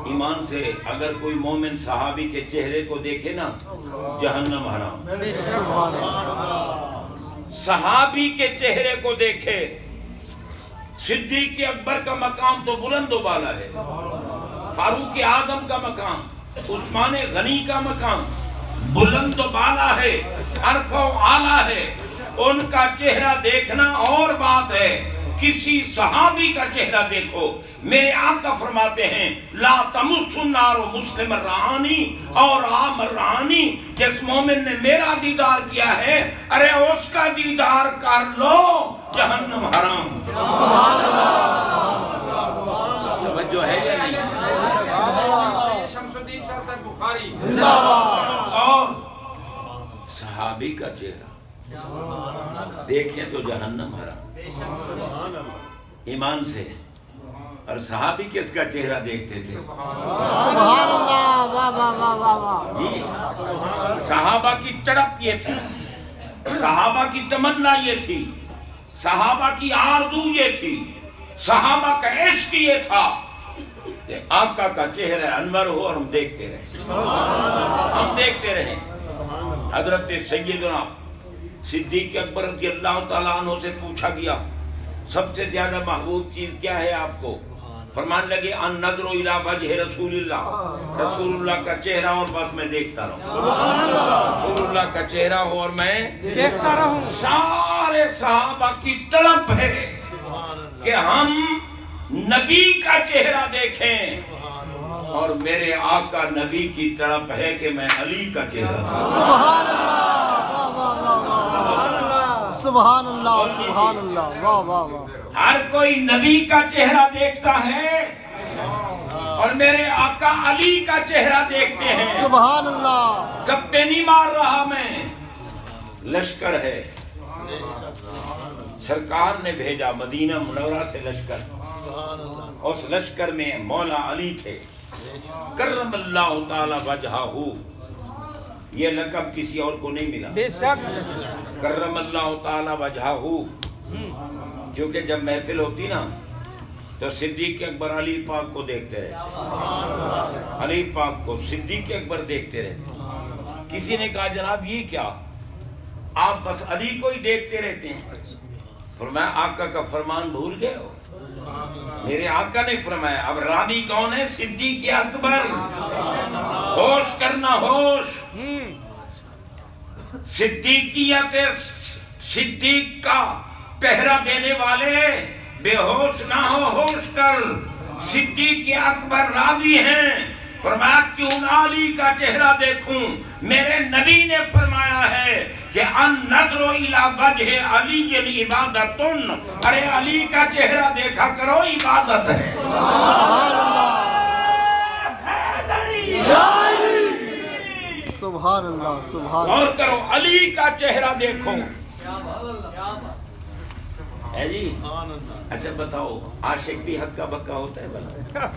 ایمان سے اگر کوئی مومن صحابی کے چہرے کو دیکھے نا، جہنم حرام۔ صحابی کے چہرے کو دیکھے، صدیق اکبر کا مقام تو بلند و بالا ہے، فاروق اعظم کا مقام، عثمان غنی کا مقام بلند و بالا ہے، عرفہ و اعلیٰ ہے۔ ان کا چہرہ دیکھنا اور بات ہے، کسی صحابی کا چہرہ دیکھو۔ میرے آقا فرماتے ہیں لا تمس النار مسلم الرعانی اور عام الرعانی، جس مومن نے میرا دیدار کیا ہے ارے اس کا دیدار کر لو، جہنم حرام۔ توجہ ہے یا نہیں؟ اور صحابی کا چہرہ دیکھیں تو جہنم حرام ایمان سے۔ اور صحابی کس کا چہرہ دیکھتے تھے؟ سبحان اللہ، واہ واہ واہ واہ واہ۔ جی صحابہ کی تڑپ یہ تھی، صحابہ کی تمنا یہ تھی، صحابہ کی آرزو یہ تھی، صحابہ کا عشق یہ تھا کہ آقا کا چہرہ انور ہو اور ہم دیکھتے رہیں۔ حضرت سیدنا صدیق اکبر رضی اللہ تعالیٰ عنہ سے پوچھا گیا سب سے زیادہ محبوب چیز کیا ہے آپ کو؟ فرمان لگے ان نظر الی وجہ رسول اللہ، رسول اللہ کا چہرہ اور بس میں دیکھتا رہوں، رسول اللہ کا چہرہ ہو اور میں دیکھتا رہوں۔ سارے صحابہ کی طلب ہے کہ ہم نبی کا چہرہ دیکھیں، اور میرے آقا نبی کی طرف ہے کہ میں علی کا چہرہ۔ سبحان اللہ، سبحان اللہ، سبحان اللہ، واہ واہ واہ۔ ہر کوئی نبی کا چہرہ دیکھتا ہے اور میرے آقا علی کا چہرہ دیکھتے ہیں۔ سبحان اللہ۔ گپے نہیں مار رہا میں، لشکر ہے، سرکار نے بھیجا مدینہ منورہ سے لشکر، اس لشکر میں مولا علی تھے کرم اللہ تعالی وجہہ، یہ لقب کسی اور کو نہیں ملا. بے شک. کرم اللہ تعالی وجہہ، کیونکہ جب محفل ہوتی نا تو صدیق اکبر علی پاک کو دیکھتے رہتے، علی پاک کو صدیق اکبر دیکھتے رہتے. کسی نے کہا جناب یہ کیا، آپ بس علی کو ہی دیکھتے رہتے ہیں؟ فرمایا آقا کا فرمان بھول گئے ہو؟ میرے آقا نے فرمایا اب راوی کون ہے؟ صدیق اکبر. ہوش کرنا، ہوش. صدیقیت، صدیق کا پہرا دینے والے بے ہوش نہ ہو، ہوش کر. صدیق اکبر راوی ہیں. فرمایا کیوں نہ علی کا چہرہ دیکھوں؟ میرے نبی نے فرمایا ہے کہ النظر الی وجہ علی عبادت. ارے علی کا چہرہ دیکھا کرو، عبادت ہے. سبحان اللہ، سبحان اللہ. اور کرو، علی کا چہرہ دیکھو. ہے جی. اچھا بتاؤ، عاشق بھی حق کا بکا ہوتا ہے بلا؟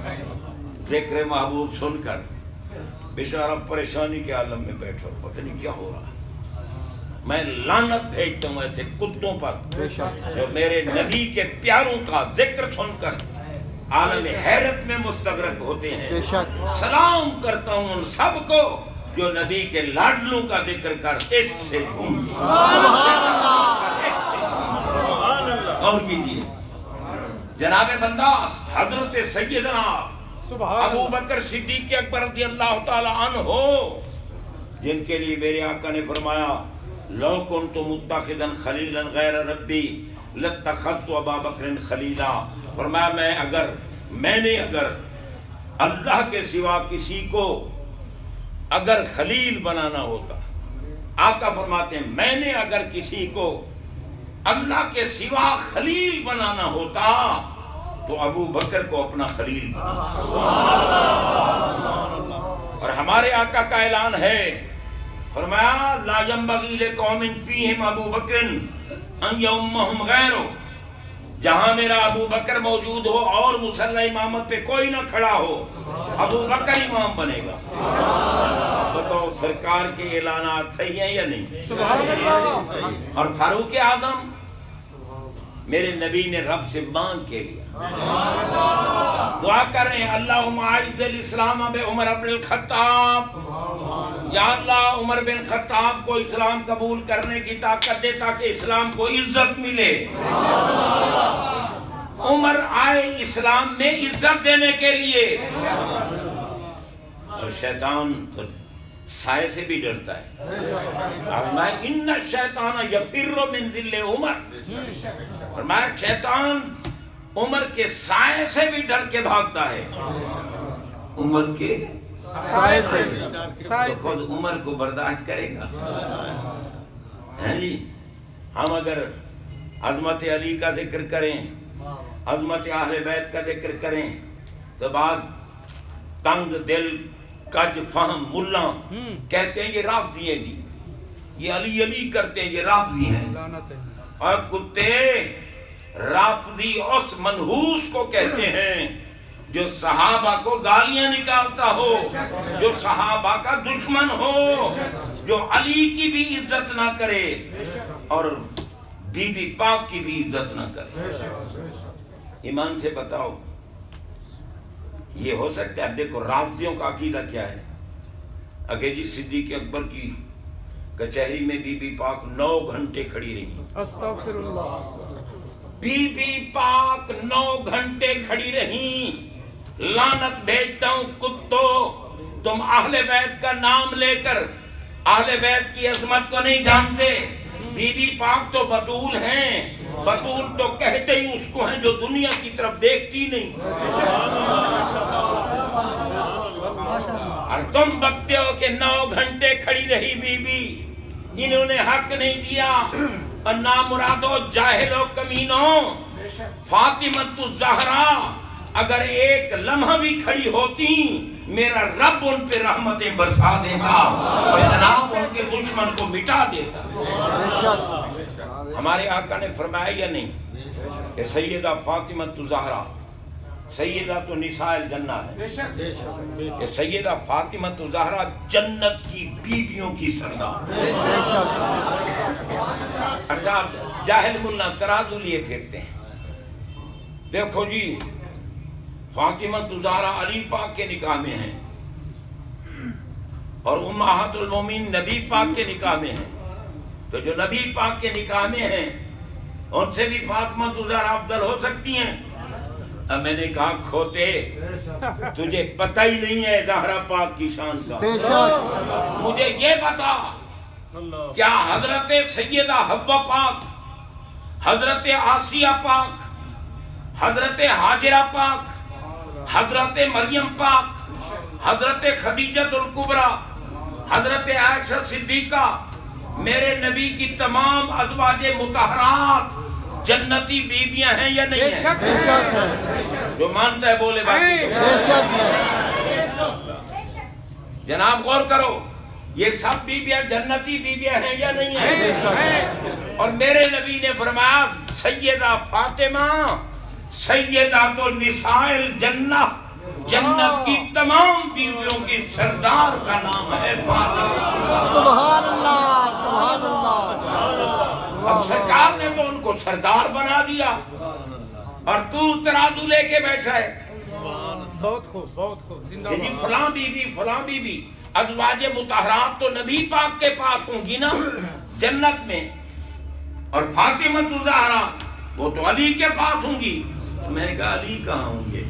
ذکر محبوب سن کر بیچارہ پریشانی کے عالم میں بیٹھا، پتہ نہیں کیا ہو رہا. میں لعنت بھیجتا ہوں ایسے کتوں پر جو میرے نبی کے پیاروں کا ذکر سن کر عالم حیرت میں مستغرق ہوتے ہیں. سلام کرتا ہوں ان سب کو جو نبی کے لاڈلوں کا ذکر کر عشق سے گھومتے. اور کیجئے جناب بنداس حضرت سیدنا ابو بکر صدیق اکبر رضی اللہ تعالی عنہ ہو، جن کے لیے میرے آقا نے فرمایا لو کنت متخذا خلیلا غیر ربی لاتخذت ابا بکر خلیلا. فرمایا میں نے اگر اللہ کے سوا کسی کو اگر خلیل بنانا ہوتا، آقا فرماتے ہیں میں نے اگر کسی کو اللہ کے سوا خلیل بنانا ہوتا تو ابو بکر کو اپنا خلیل بنا. اور ہمارے آقا کا اعلان ہے، فرمایا لا ينبغي لقوم فيهم ابو بکر ان يؤمهم غیرہ. جہاں میرا ابو بکر موجود ہو اور مصلی امامت پہ کوئی نہ کھڑا ہو، ابو بکر امام بنے گا. بتاؤ سرکار کے اعلانات صحیح ہیں یا نہیں؟ اور فاروق اعظم میرے نبی نے رب سے مانگ کے لیا، دعا کر رہے ہیں اللہم اعز الاسلام بعمر بن الخطاب. یا اللہ عمر بن خطاب کو اسلام قبول کرنے کی طاقت دے تاکہ اسلام کو عزت ملے. عمر آئے اسلام میں عزت دینے کے لیے. اور شیطان تو سائے سے بھی ڈرتا ہے. ان الشیطان یفر من ذل عمر. فرمایا شیطان عمر کے سائے سے بھی ڈر کے بھاگتا ہے. عمر کے سائے سے تو خود عمر کو برداشت کرے گا. ہم اگر عظمت علی کا ذکر کریں، عظمت اہل بیت کا ذکر کریں تو بعض تنگ دل کج فہم ملا کہتے ہیں یہ رافضی ہیں جی، یہ علی علی کرتے ہیں، یہ رافضی ہیں. اور کتے رافضی اس منحوس کو کہتے ہیں جو صحابہ کو گالیاں نکالتا ہو، جو صحابہ کا دشمن ہو، جو علی کی بھی عزت نہ کرے اور بی بی پاک کی بھی عزت نہ کرے. ایمان سے بتاؤ یہ ہو سکتا ہے؟ اب دیکھو رافضیوں کا عقیدہ کیا ہے. اگر جی صدیق اکبر کی کچہری میں بی بی پاک 9 گھنٹے کھڑی رہی. استغفر اللہ. بی بی پاک 9 گھنٹے کھڑی رہی. لعنت بھیجتا ہوں کتو، تم اہل بیت کا نام لے کر اہل بیت کی عظمت کو نہیں جانتے. بی بی پاک تو بطول ہیں، بطول تو کہتے ہی اس کو ہیں جو دنیا کی طرف دیکھتی نہیں. اور تم بکتے ہو کہ 9 گھنٹے کھڑی رہی بی بی، انہوں نے حق نہیں دیا. اور نامرادو جاہلو کمینوں، فاطمہ الزہرا اگر ایک لمحہ بھی کھڑی ہوتی میرا رب ان پہ رحمتیں برسا دیتا اور جناب ان کے دشمن کو مٹا دیتا. ہمارے آقا نے فرمایا یا نہیں کہ سیدہ فاطمہ الزہرا سیدہ تو نساء الجنہ ہے کہ سیدہ فاطمہ تو زہرا جنت کی بیویوں کی سردار. اچھا جاہل ملا ترازو لیے پھرتے ہیں. دیکھو جی فاطمہ تو زہرا علی پاک کے نکاح میں ہیں اور امہات المومنین نبی پاک کے نکاح میں ہیں. تو جو نبی پاک کے نکاح میں ہیں ان سے بھی فاطمہ تو زہرا افضل ہو سکتی ہیں. اب میں نے کہا کھوتے تجھے پتہ ہی نہیں ہے زہرا پاک کی شان کا. مجھے یہ بتا کیا حضرت سیدہ حوا پاک، حضرت آسیہ پاک، حضرت حاجرہ پاک، حضرت مریم پاک، حضرت خدیجہ الکبریٰ، حضرت عائشہ صدیقہ، میرے نبی کی تمام ازواج مطہرات جنتی بیویاں ہیں یا نہیں ہیں؟ جو مانتا ہے بولے باقی جناب غور کرو، یہ سب بیویاں جنتی بیویاں ہیں یا نہیں ہیں؟ اور میرے نبی نے فرمایا سیدہ فاطمہ سیدہ تو نساء الجنہ، جنت کی تمام بیویوں کی سردار کا نام ہے فاطمہ. سبحان اللہ سبحان اللہ. اب سرکار نے تو ان کو سردار بنا دیا اور تو ترازو لے کے بیٹھا ہے. بہت خوب بہت خوب. جی فلاں بی بی ازواج مطہرات تو نبی پاک کے پاس ہوں گی نا جنت میں، اور فاطمہ تو زہرا وہ تو علی کے پاس ہوں گی. میں نے کہا علی کہاں ہوں گے؟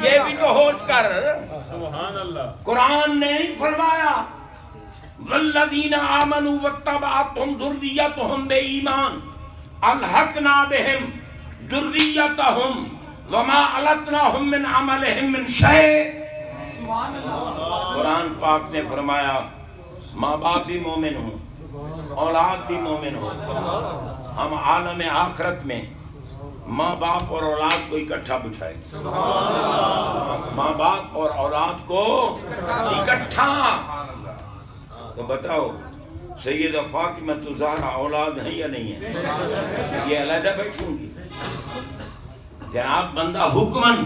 یہ بھی تو ہوش کر. قرآن نے نہیں فرمایا والذین آمنوا واتبعتہم ذریتہم بے ایمان الحقنا بہم ذریتہم وما علتناہم من عملہم من شیء. قرآن پاک نے فرمایا ماں باپ بھی مومن ہوں، اولاد بھی مومن ہو. ہم عالم آخرت میں ماں باپ اور اولاد کو اکٹھا بٹھائے، ماں باپ اور اولاد کو اکٹھا. تو بتاؤ سیدہ فاطمہ تو زہرا اولاد ہیں یا نہیں ہیں؟ یہ علیحدہ بیٹھوں گی؟ جناب بندہ حکمن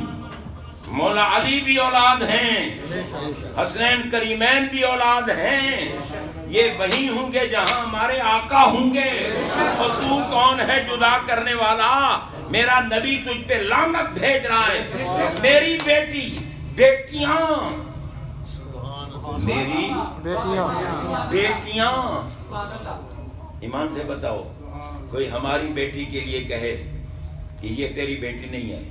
مولا علی بھی اولاد ہیں، حسنین کریمین بھی اولاد ہیں. یہ وہی ہوں گے جہاں ہمارے آقا ہوں گے. اور تو کون ہے جدا کرنے والا؟ میرا نبی تجھ پہ لعنت بھیج رہا ہے. میری بیٹیاں میری بیٹیاں. ایمان سے بتاؤ کوئی ہماری بیٹی کے لیے کہے کہ یہ تیری بیٹی نہیں ہے،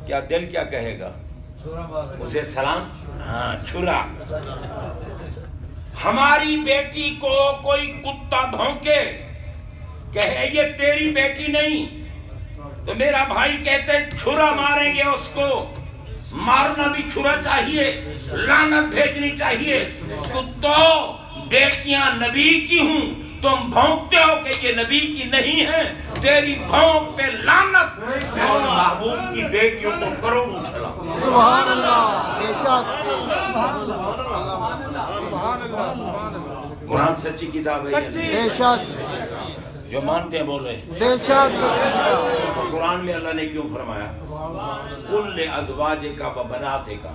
کیا دل کیا کہے گا؟ اسے سلام ہاں چھرا. ہماری بیٹی کو کوئی کتا بھونکے کہے یہ تیری بیٹی نہیں تو میرا بھائی کہتے چھرا ماریں گے اس کو. مارنا بھی چھرا چاہیے، لعنت بھیجنی چاہیے. کتو بیٹیاں نبی کی ہوں، تم بھونکتے ہو کہ یہ نبی کی نہیں ہے. تیری بھونک پہ لعنت. اور محبوب کی بیٹیوں کو کروڑوں سلام. سبحان اللہ. بے شک قرآن سچی کتاب ہے. بے شک جو مانتے ہیں بول رہے. بے شک. قرآن میں اللہ نے کیوں فرمایا کل ازواجک و بناتک؟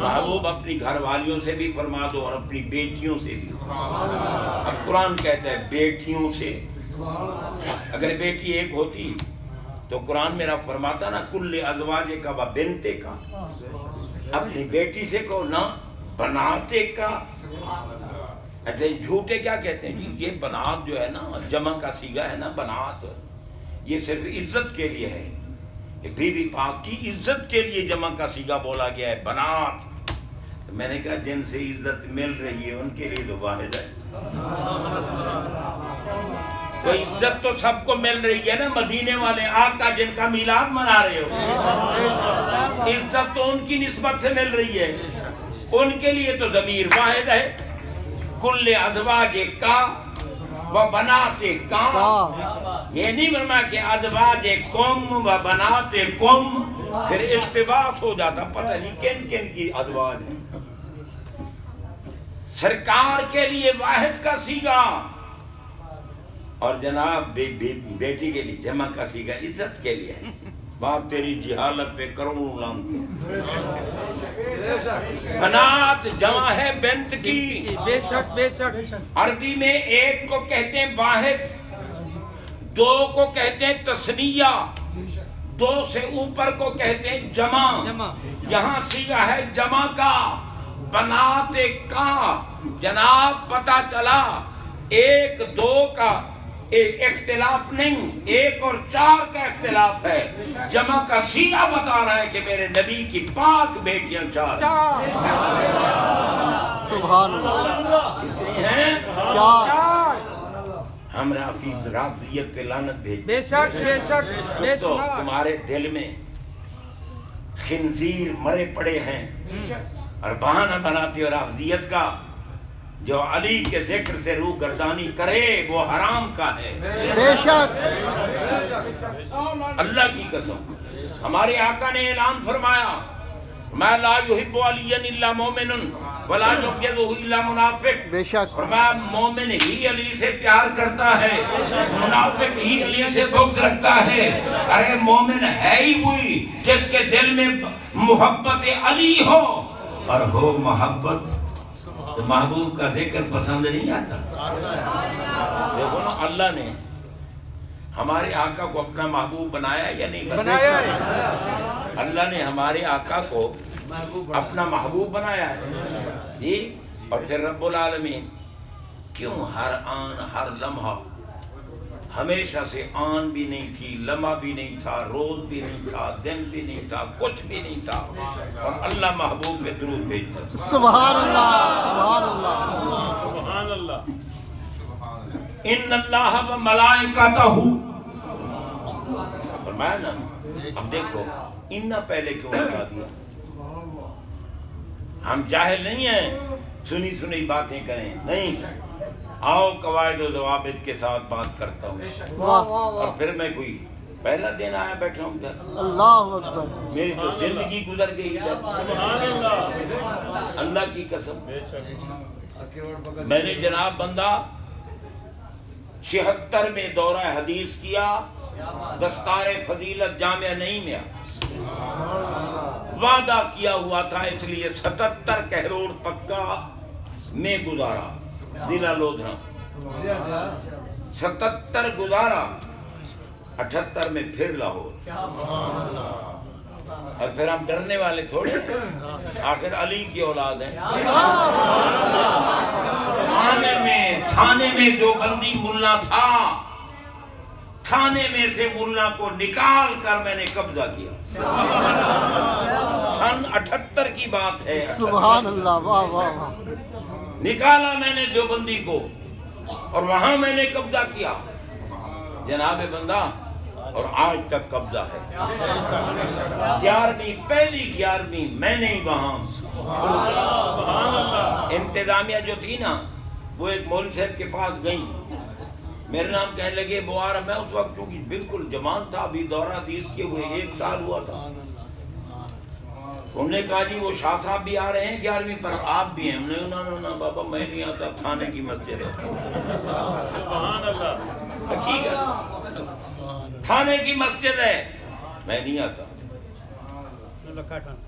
محبوب اپنی گھر والیوں سے بھی فرما دو اور اپنی بیٹیوں سے بھی. اب قرآن کہتا ہے بیٹیوں سے. اگر بیٹی ایک ہوتی تو قرآن میرا فرماتا نا کل ازواجک و بنتک. اپنی بیٹی سے کہو نہ بناتے کا. اچھا جھوٹے کیا کہتے ہیں یہ بنات جو ہے نا جمع کا صیغہ ہے نا بنات، یہ صرف عزت کے لیے ہے. بی بی پاک کی عزت کے لیے جمع کا صیغہ بولا گیا ہے بنات. تو میں نے کہا جن سے عزت مل رہی ہے ان کے لیے تو واحد ہے. تو عزت تو سب کو مل رہی ہے نا. مدینے والے آقا جن کا میلاد منا رہے ہو عزت تو ان کی نسبت سے مل رہی ہے. ان کے لیے تو ضمیر واحد ہے. کل ازواج کا و بنات کا. یہ نہیں فرمایا کہ ازواج کم و بنات کم، پھر التباس ہو جاتا پتہ نہیں کن کن کی ازواج ہیں. سرکار کے لیے واحد کا صیغہ اور جناب بیٹی کے لیے جمع کا سیگا عزت کے لیے ہے. باپ تیری جہالت پہ کروڑوں لانتے. بنات جمع ہے بنت کی. بے شک بے شک. عربی میں ایک کو کہتے ہیں واحد, دو کو کہتے ہیں تثنیہ, دو سے اوپر کو کہتے ہیں جمع. یہاں سیگا ہے جمع کا, بنات کا. جناب پتہ چلا ایک دو کا اختلاف نہیں, ایک اور چار کا اختلاف ہے. جمع کا سیگا بتا رہا ہے کہ میرے نبی کی پاک بیٹیاں چار سبحان اللہ. کتنی ہیں؟ چار. ہم حافظ رافضیت پہ لعنت بھیج. بے شک بے شک بے تو شک. تمہارے دل میں خنزیر مرے پڑے ہیں اور بہانہ بناتے ہو رافضیت کا. جو علی کے ذکر سے روح گردانی کرے وہ حرام کا ہے. بے شک. اللہ کی قسم ہمارے آقا نے اعلان فرمایا ما لا يحب علی الا مومن ولا یبغضہ الا منافق. بے شک. فرمایا مومن ہی علی سے پیار کرتا ہے, منافق ہی علی سے بغض رکھتا ہے. ارے مومن ہے ہی وہی جس کے دل میں محبت علی ہو, اور ہو محبت تو محبوب کا ذکر پسند نہیں آتا. دیکھو نا, اللہ نے ہمارے آقا کو اپنا محبوب بنایا یا نہیں بنایا؟ اللہ نے ہمارے آقا کو اپنا محبوب بنایا ہے جی. اور پھر رب العالمین کیوں ہر آن ہر لمحہ, ہمیشہ سے آن بھی نہیں تھی, لمحہ بھی نہیں تھا, روز بھی نہیں تھا, دن بھی نہیں تھا, کچھ بھی نہیں تھا, اور اللہ محبوب میں درود بھیجتا. سبحان اللہ. سبحان اللہ. سبحان اللہ. ان اللہ و ملائکتہ, فرمایا نا. اب دیکھو انہا پہلے کیوں لگا دیا؟ ہم جاہل نہیں ہیں سنی سنی باتیں کریں, نہیں. آؤ قواعد و ضوابط کے ساتھ بات کرتا ہوں. اور پھر میں کوئی پہلا دن آیا بیٹھا ہوں ادھر, اللہ اکبر. میری تو زندگی گزر گئی ادھر. اللہ کی قسم میں نے جناب بندہ 76 میں دورہ حدیث کیا, دستار فضیلت جامعہ نہیں میں وعدہ کیا ہوا تھا, اس لیے 77 کہروڑ پکا میں گزارا, ضلع لودھنا 77 گزارا, 78 میں پھر لاہور. اور پھر ہم ڈرنے والے تھوڑے ہیں, آخر علی کی اولاد ہیں. تھانے میں جو بندی ملا تھا, تھانے میں سے ملا کو نکال کر میں نے قبضہ کیا. سن 78 کی بات ہے. سبحان اللہ. واہ واہ واہ. نکالا میں نے جو بندی کو, اور وہاں میں نے قبضہ کیا جناب بندہ, اور آج تک قبضہ ہے. 11ویں پہلی 11ویں میں نے ہی وہاں. انتظامیہ جو تھی نا وہ ایک مولوی صاحب کے پاس گئی, میرے نام کہنے لگے بوار. میں اس وقت چونکہ بالکل جوان تھا, ابھی دورہ حدیث کے ہوئے 1 سال ہوا تھا. انہوں نے کہا جی وہ شاہ صاحب بھی آ رہے ہیں 11ویں پر, آپ بھی ہیں. انہوں نے بابا میں نہیں آتا, تھانے کی مسجد ہے. ٹھیک ہے, تھانے کی مسجد ہے, میں نہیں آتا.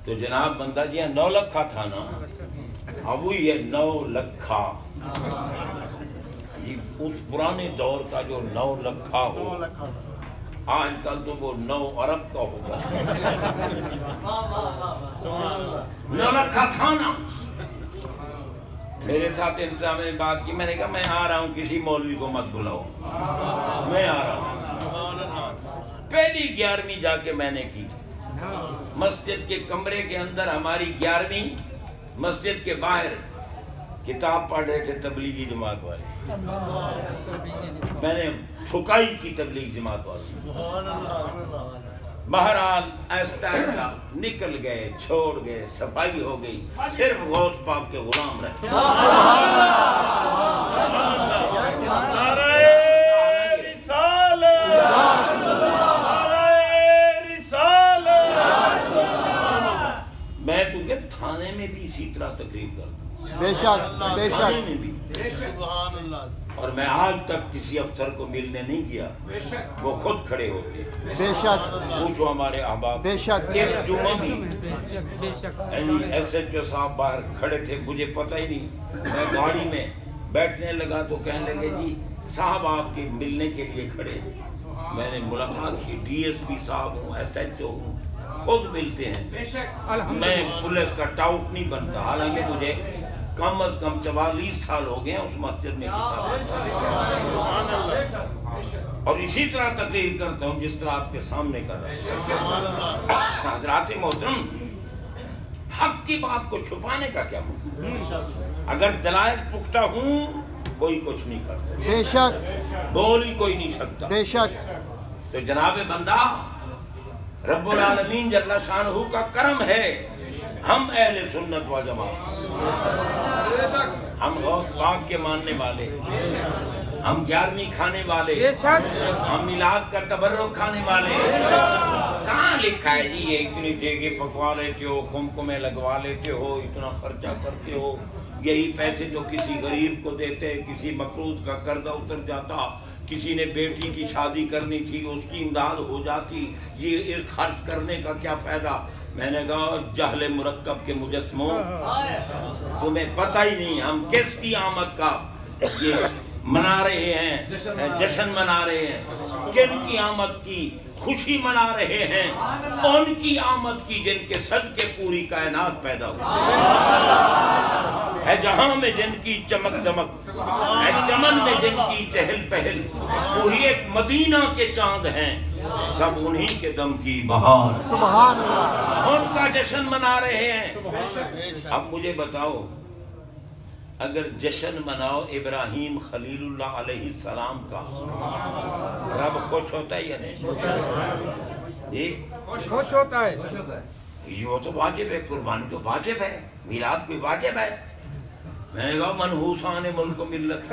تو جناب بندہ جی 9 لکھا تھا نا, اب وہی ہے 9 لکھا. اس پرانے دور کا جو 9 لکھا ہو, آج کل تو وہ 9 ارب کا ہوگا. 9 لکھا تھا نا. میرے ساتھ انتظام نے بات کی, میں نے کہا میں آ رہا ہوں, کسی مولوی کو مت بلاؤ, میں آ رہا ہوں. پہلی 11ویں جا کے میں نے کی مسجد کے کمرے کے اندر. ہماری 11ویں مسجد کے باہر کتاب پڑھ رہے تھے تبلیغی جماعت والے, میں نے ٹھکائی کی تبلیغ جماعت والے. بہرحال آہستہ آہستہ نکل گئے, چھوڑ گئے, صفائی ہو گئی, صرف غوث پاک کے غلام رہے. میں تو کہ تھانے میں بھی اسی طرح تقریر کرتا ہوں، بے شک بے کھانے شک میں بھی۔ سبحان اللہ، اور میں آج تک کسی افسر کو ملنے نہیں گیا، وہ خود کھڑے ہوتے۔ بے شک پوچھو ہمارے احباب، بے شک اس جمعہ بھی بے شک ایس ایچ او صاحب باہر کھڑے تھے، مجھے پتہ ہی نہیں، میں گاڑی میں بیٹھنے لگا تو کہنے لگے جی صاحب آپ کے ملنے کے لیے کھڑے ہیں۔ میں نے ملاقات کی، ڈی ایس پی صاحب ہوں، ایس ایچ او ہوں، خود ملتے ہیں۔ میں پولیس کا ٹاؤٹ نہیں بنتا، حالانکہ مجھے کم از کم 44 سال ہو گئے ہیں اس مسجد میں کتاب، اور اسی طرح تقریر کرتا ہوں جس طرح آپ کے سامنے کر رہا ہوں۔ حضرات محترم، حق کی بات کو چھپانے کا کیا مطلب؟ اگر دلائل پختہ ہوں کوئی کچھ نہیں کر سکتا، بے شک بول ہی کوئی نہیں سکتا۔ بے شک تو جناب بندہ، رب العالمین جل شانہ کا کرم ہے، ہم اہل سنت و جماعت، ہم غوث پاک کے ماننے والے، ہم 11ویں کھانے والے، بے شک ہم میلاد کا تبرک کھانے والے۔ کہاں لکھا ہے جی یہ اتنی دیگیں پکوا لیتے ہو، کمکمے لگوا لیتے ہو، اتنا خرچہ کرتے ہو، یہی پیسے جو کسی غریب کو دیتے، کسی مقروض کا قرضہ اتر جاتا، کسی نے بیٹی کی شادی کرنی تھی اس کی امداد ہو جاتی، یہ خرچ کرنے کا کیا فائدہ؟ میں نے کہا جہل مرکب کے مجسموں، تمہیں پتہ ہی نہیں ہم کس کی آمد کا یہ منا رہے ہیں، جشن منا رہے ہیں، کن کی آمد کی خوشی منا رہے ہیں، ان کی آمد کی جن کے صدقے پوری کائنات پیدا ہوئی ہے، جہاں میں جن کی چمک دمک ہے، چمن میں جن کی چہل پہل، وہی ایک مدینہ کے چاند ہیں، سب انہی کے دم کی بہار، سبحان اللہ ان کا جشن منا رہے ہیں۔ اب مجھے بتاؤ، اگر جشن مناؤ ابراہیم خلیل اللہ علیہ السلام کا، رب خوش ہوتا ہے یا نہیں؟ جی خوش ہوتا ہے۔ یہ تو واجب ہے، قربانی تو واجب ہے، میلاد کوئی واجب ہے۔ میں نے کہا منحوسان ملک و ملت،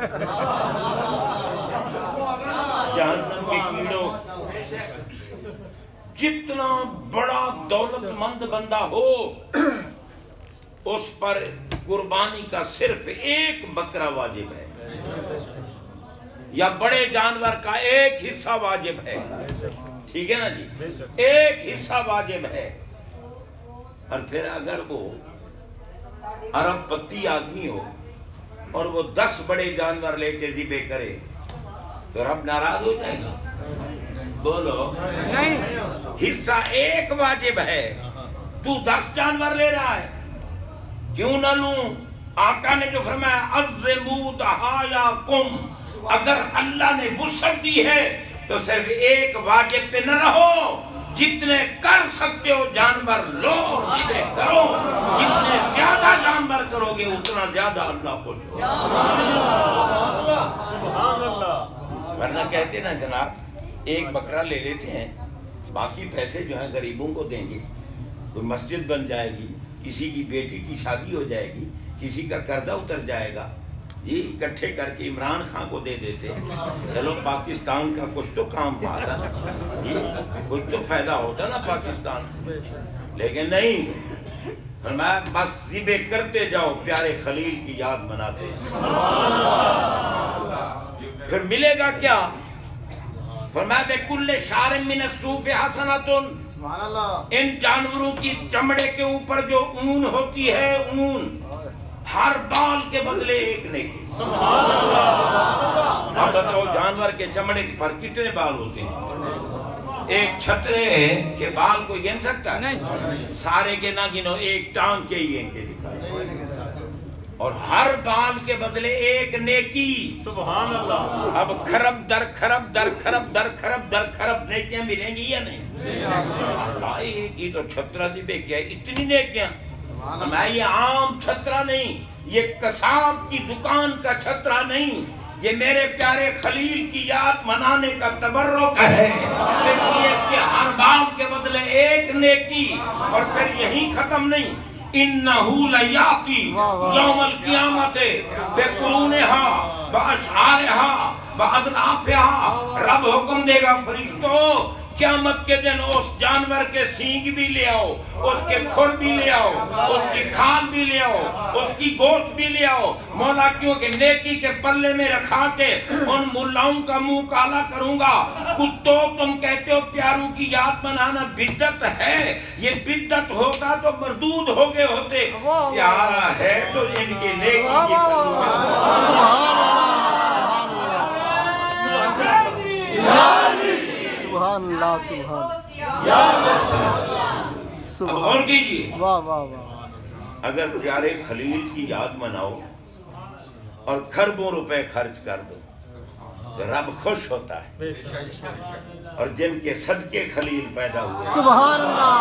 جہنم کے کیڑوں، جتنا بڑا دولت مند بندہ ہو اس پر قربانی کا صرف ایک بکرا واجب ہے، یا بڑے جانور کا ایک حصہ واجب ہے، ٹھیک ہے نا جی، ایک حصہ واجب ہے۔ اور پھر اگر وہ ارب پتی آدمی ہو اور وہ 10 بڑے جانور لے کے ذبح کرے تو رب ناراض ہو جائے گا؟ بولو، نہیں، حصہ ایک واجب ہے، تو 10 جانور لے رہا ہے، کیوں نہ لوں؟ آقا نے جو فرمایا عظموا ضحایاکم، اگر اللہ نے وسعت دی ہے تو صرف ایک واجب پہ نہ رہو، جتنے کر سکتے ہو جانور لو، جتنے کرو، جتنے زیادہ جانور کرو گے اتنا زیادہ اللہ خوش ہوگا۔ ورنہ کہتے نا جناب ایک بکرا لے لیتے ہیں، باقی پیسے جو ہیں غریبوں کو دیں گے، کوئی مسجد بن جائے گی، کسی کی بیٹی کی شادی ہو جائے گی، کسی کا قرضہ اتر جائے گا، جی اکٹھے کر کے عمران خان کو دے دیتے، چلو پاکستان کا کچھ تو کام آتا نا، جی کچھ تو فائدہ ہوتا نا پاکستان، لیکن نہیں، فرمایا بس ذبح کرتے جاؤ، پیارے خلیل کی یاد مناتے۔ پھر ملے گا کیا؟ فرمایا بِكُلِّ شَعْرٍ مِّنَ الصُّوفِ حَسَنَةٌ، ان جانوروں کی چمڑے کے اوپر جو اون ہوتی ہے، اون ہر بال کے بدلے ایک نیکی۔ اب بتاؤ جانور کے چمڑے پر کتنے بال ہوتے ہیں؟ ایک چھترے کے بال کوئی گن سکتا ہے؟ نہیں، سارے کے نہ گنو، ایک ٹانگ کے ہی ان کے لکھا اور ہر بال کے بدلے ایک نیکی۔ سبحان اللہ۔ اب خرب در خرب در خرب در خرب در خرب نیکیاں ملیں گی یا نہیں؟ اللہ ایک ہی تو چھترا ذبح کیا، اتنی نیکیاں۔ میں یہ عام چھترا نہیں، یہ قصاب کی دکان کا چھترا نہیں، یہ میرے پیارے خلیل کی یاد منانے کا تبرک ہے، اس لیے اس کے ہر بال کے بدلے ایک نیکی۔ اور پھر یہیں ختم نہیں، انہو لیاتی یوم القیامت بقرونہا باشعارہا باضلافہا، رب حکم دے گا فرشتوں قیامت کے دن اس جانور کے سینگ بھی لے آؤ، اس کے کھر بھی لے آؤ، اس کی کھال بھی لے آؤ، اس کی گوشت بھی لے آؤ، مولا کیوں کہ نیکی کے پلے میں رکھا کے ان ملاؤں کا منہ کالا کروں گا۔ کتوں تم کہتے ہو پیاروں کی یاد منانا بدعت ہے، یہ بدعت ہوتا تو مردود ہو گئے ہوتے، پیارا ہے تو ان کے نیکی کی سبحان اللہ سبحان اب غور کیجئے، واہ واہ واہ، اگر پیارے خلیل کی یاد مناؤ اور خربوں روپے خرچ کر دو تو رب خوش ہوتا ہے، اور جن کے صدقے خلیل پیدا ہوئے سبحان اللہ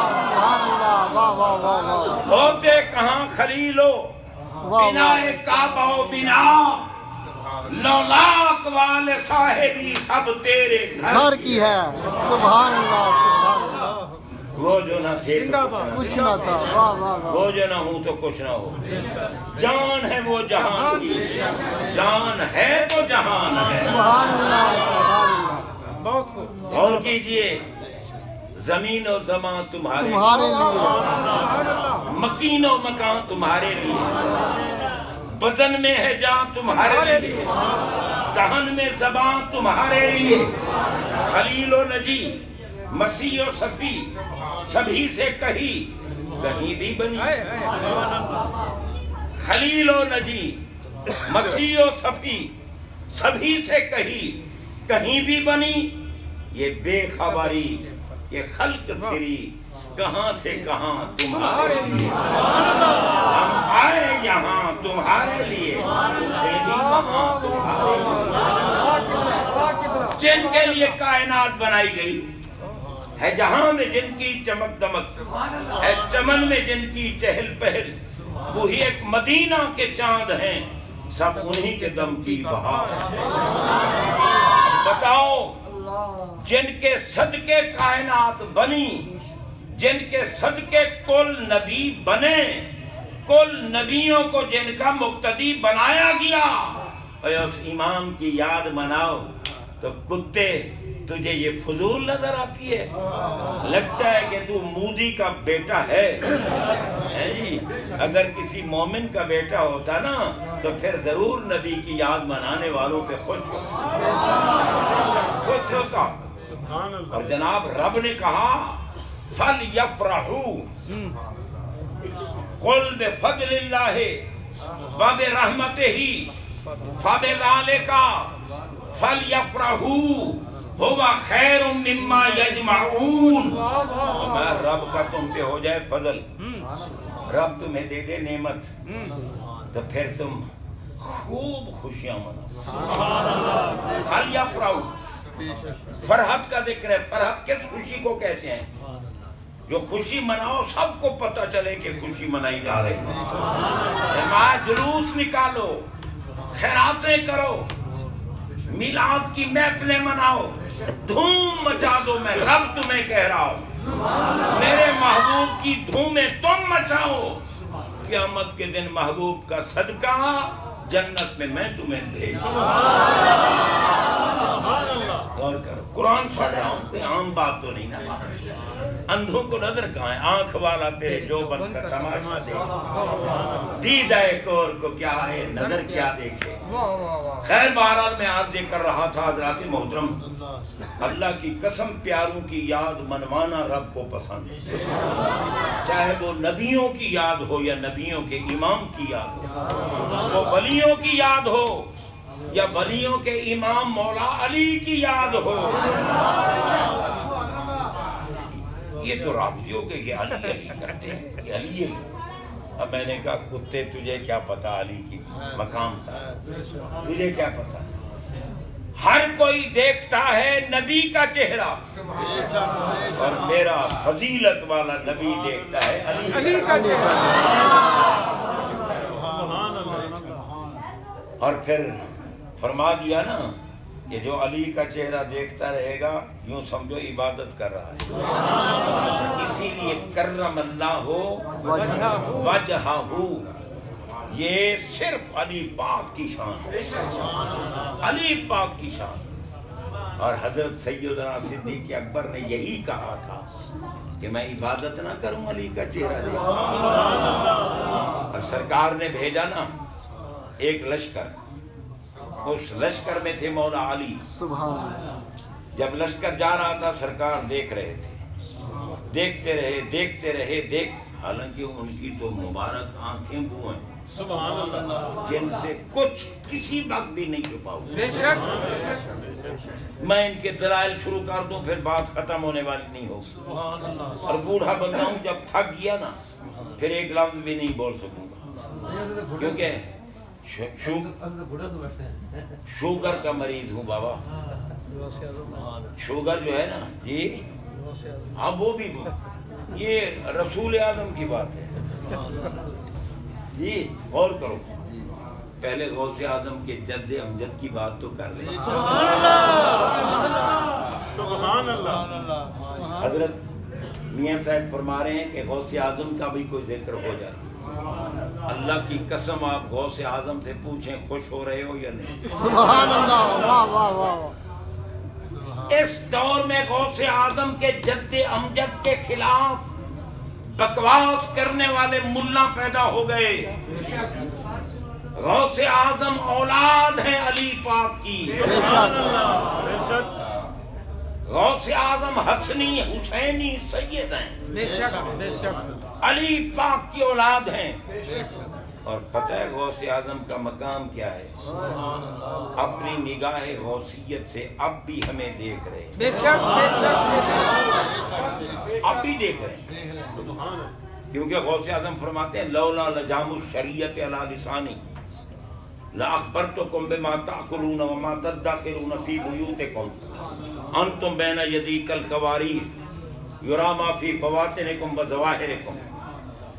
واہ واہ واہ واہ، ہوتے کہاں خلیلو واہ بنا واہ، کعبہ و بنا لولا اقوال صاحبی سب تیرے گھر کی ہے، سبحان اللہ سبحان اللہ، وہ جو نہ تھے تو کچھ نہ کچھ نہ تھا، واہ واہ واہ، وہ جو نہ ہوں تو کچھ نہ ہو، جان ہے وہ جہان کی، جان ہے تو جہان ہے۔ سبحان اللہ سبحان اللہ، بہت خوب، غور کیجئے، زمین و زمان تمہارے تمہارے لیے، مکین و مکان تمہارے لیے، بدن میں ہے جان تمہارے لیے، دہن میں زبان تمہارے لیے، خلیل و نجی مسیح و صفی سبھی سے کہیں بھی بنی، خلیل و نجی مسیح و صفی سبھی سے کہیں بھی بنی، یہ بے خبری کہ خلق پھری کہاں سے کہاں تمہارے لیے، ہم آئے یہاں تمہارے لیے، بھی وہاں تمہارے لیے، جن کے لیے کائنات بنائی گئی ہے، جہاں میں جن کی چمک دمک ہے، چمن میں جن کی چہل پہل، وہی ایک مدینہ کے چاند ہیں، سب انہی کے دم کی بہار۔ بتاؤ جن کے صدقے کائنات بنی، جن کے صدقے کل نبی بنے، کل نبیوں کو جن کا مقتدی بنایا گیا، اور اس امام کی یاد مناؤ تو کتے تجھے یہ فضول نظر آتی ہے، لگتا ہے کہ تو مودی کا بیٹا ہے جی۔ اگر کسی مومن کا بیٹا ہوتا نا تو پھر ضرور نبی کی یاد منانے والوں پہ خوش ہوتا، اور جناب رب نے کہا فَلْيَفْرَحُوا قُلْ بِفَضْلِ اللَّهِ وَبِرَحْمَتِهِ فَبِذَلِكَ فَلْيَفْرَحُوا هُوَ خَيْرٌ مِّمَّا يَجْمَعُونَ۔ میں رب کا تم پہ ہو جائے فضل، رب تمہیں دے دے نعمت، تو پھر تم خوب خوشیاں مناؤ۔ فَلْيَفْرَحُوا، فرحت کا ذکر ہے، فرحت کس خوشی کو کہتے ہیں؟ جو خوشی مناؤ سب کو پتہ چلے کہ خوشی منائی جا رہی ہے، جلوس نکالو، خیراتیں کرو، میلاد کی محفلیں مناؤ، دھوم مچا دو، میں رب تمہیں کہہ رہا ہوں، میرے محبوب کی دھومیں تم مچاؤ، قیامت کے دن محبوب کا صدقہ جنت میں تمہیں بھیجوں۔ غور کرو، قرآن پڑھ رہا ہوں، کوئی عام بات تو نہیں نا، اندھوں کو نظر کہاں ہے، آنکھ والا تیرے جو بن کا تماشا دیکھ، دیدہ کور کو کیا ہے، نظر کیا دیکھے۔ خیر بہرحال میں عرض یہ کر رہا تھا حضرات محترم، اللہ کی قسم پیاروں کی یاد منوانا رب کو پسند ہے، چاہے وہ نبیوں کی یاد ہو یا نبیوں کے امام کی یاد ہو، وہ ولیوں کی یاد ہو یا ولیوں کے امام مولا علی کی یاد ہو۔ یہ تو رافضیوں کے یہ علی علی کرتے ہیں، یہ علی علی۔ اب میں نے کہا کتے تجھے کیا پتا علی کی مقام تھا، تجھے کیا پتا؟ ہر کوئی دیکھتا ہے نبی کا چہرہ، اور میرا فضیلت والا نبی دیکھتا ہے علی کا چہرہ۔ اور پھر فرما دیا نا کہ جو علی کا چہرہ دیکھتا رہے گا یوں سمجھو عبادت کر رہا ہے، اسی لیے کرم اللہ وجہہ، یہ صرف علی پاک کی شان ہے، علی پاک کی شان۔ اور حضرت سیدنا صدیق اکبر نے یہی کہا تھا کہ میں عبادت نہ کروں علی کا چہرہ دیکھ، اور سرکار نے بھیجا نا ایک لشکر، اس لشکر میں تھے مولا علی۔ سبحان اللہ۔ جب لشکر جا رہا تھا سرکار دیکھ رہے تھے، دیکھتے رہے، حالانکہ ان کی تو مبارک آنکھیں وہ ہیں سبحان اللہ، جن سے کچھ کسی وقت بھی نہیں چھپا ہوا۔ بے شک میں ان کے دلائل شروع کر دوں پھر بات ختم ہونے والی نہیں ہوگی، سبحان اللہ، اور بوڑھا بندہ ہوں، جب تھک گیا نا پھر ایک لفظ بھی نہیں بول سکوں گا، کیونکہ شوگر کا مریض ہوں بابا۔ شوگر جو ہے نا جی، ہاں وہ بھی یہ رسول اعظم کی بات ہے جی، غور کرو، پہلے غوث اعظم کے جد امجد کی بات تو کر لیں۔ سبحان اللہ، حضرت میاں صاحب فرما رہے ہیں کہ غوث اعظم کا بھی کوئی ذکر ہو جائے۔ اللہ کی قسم آپ غوث اعظم سے پوچھیں خوش ہو رہے ہو یا نہیں؟ سبحان اللہ، واہ واہ واہ۔ اس دور میں غوث اعظم کے جد امجد کے خلاف بکواس کرنے والے ملا پیدا ہو گئے۔ غوث اعظم اولاد ہے علی پاک کی، غوث اعظم حسنی حسینی سید ہیں، بے شک علی پاک کی اولاد ہیں۔ اور پتہ ہے غوث اعظم کا مقام کیا ہے؟ اپنی نگاہ غوثیت سے اب بھی ہمیں دیکھ رہے ہیں، بے شک اب بھی دیکھ رہے ہیں، کیونکہ غوث اعظم فرماتے ہیں لولا لجام الشریعت علی لسانی لأخبرتکم بما تأکلون وما تدخرون فی بیوتکم انتم بین یدیک القواریر یرا ما فی بواطنکم وظواہرکم۔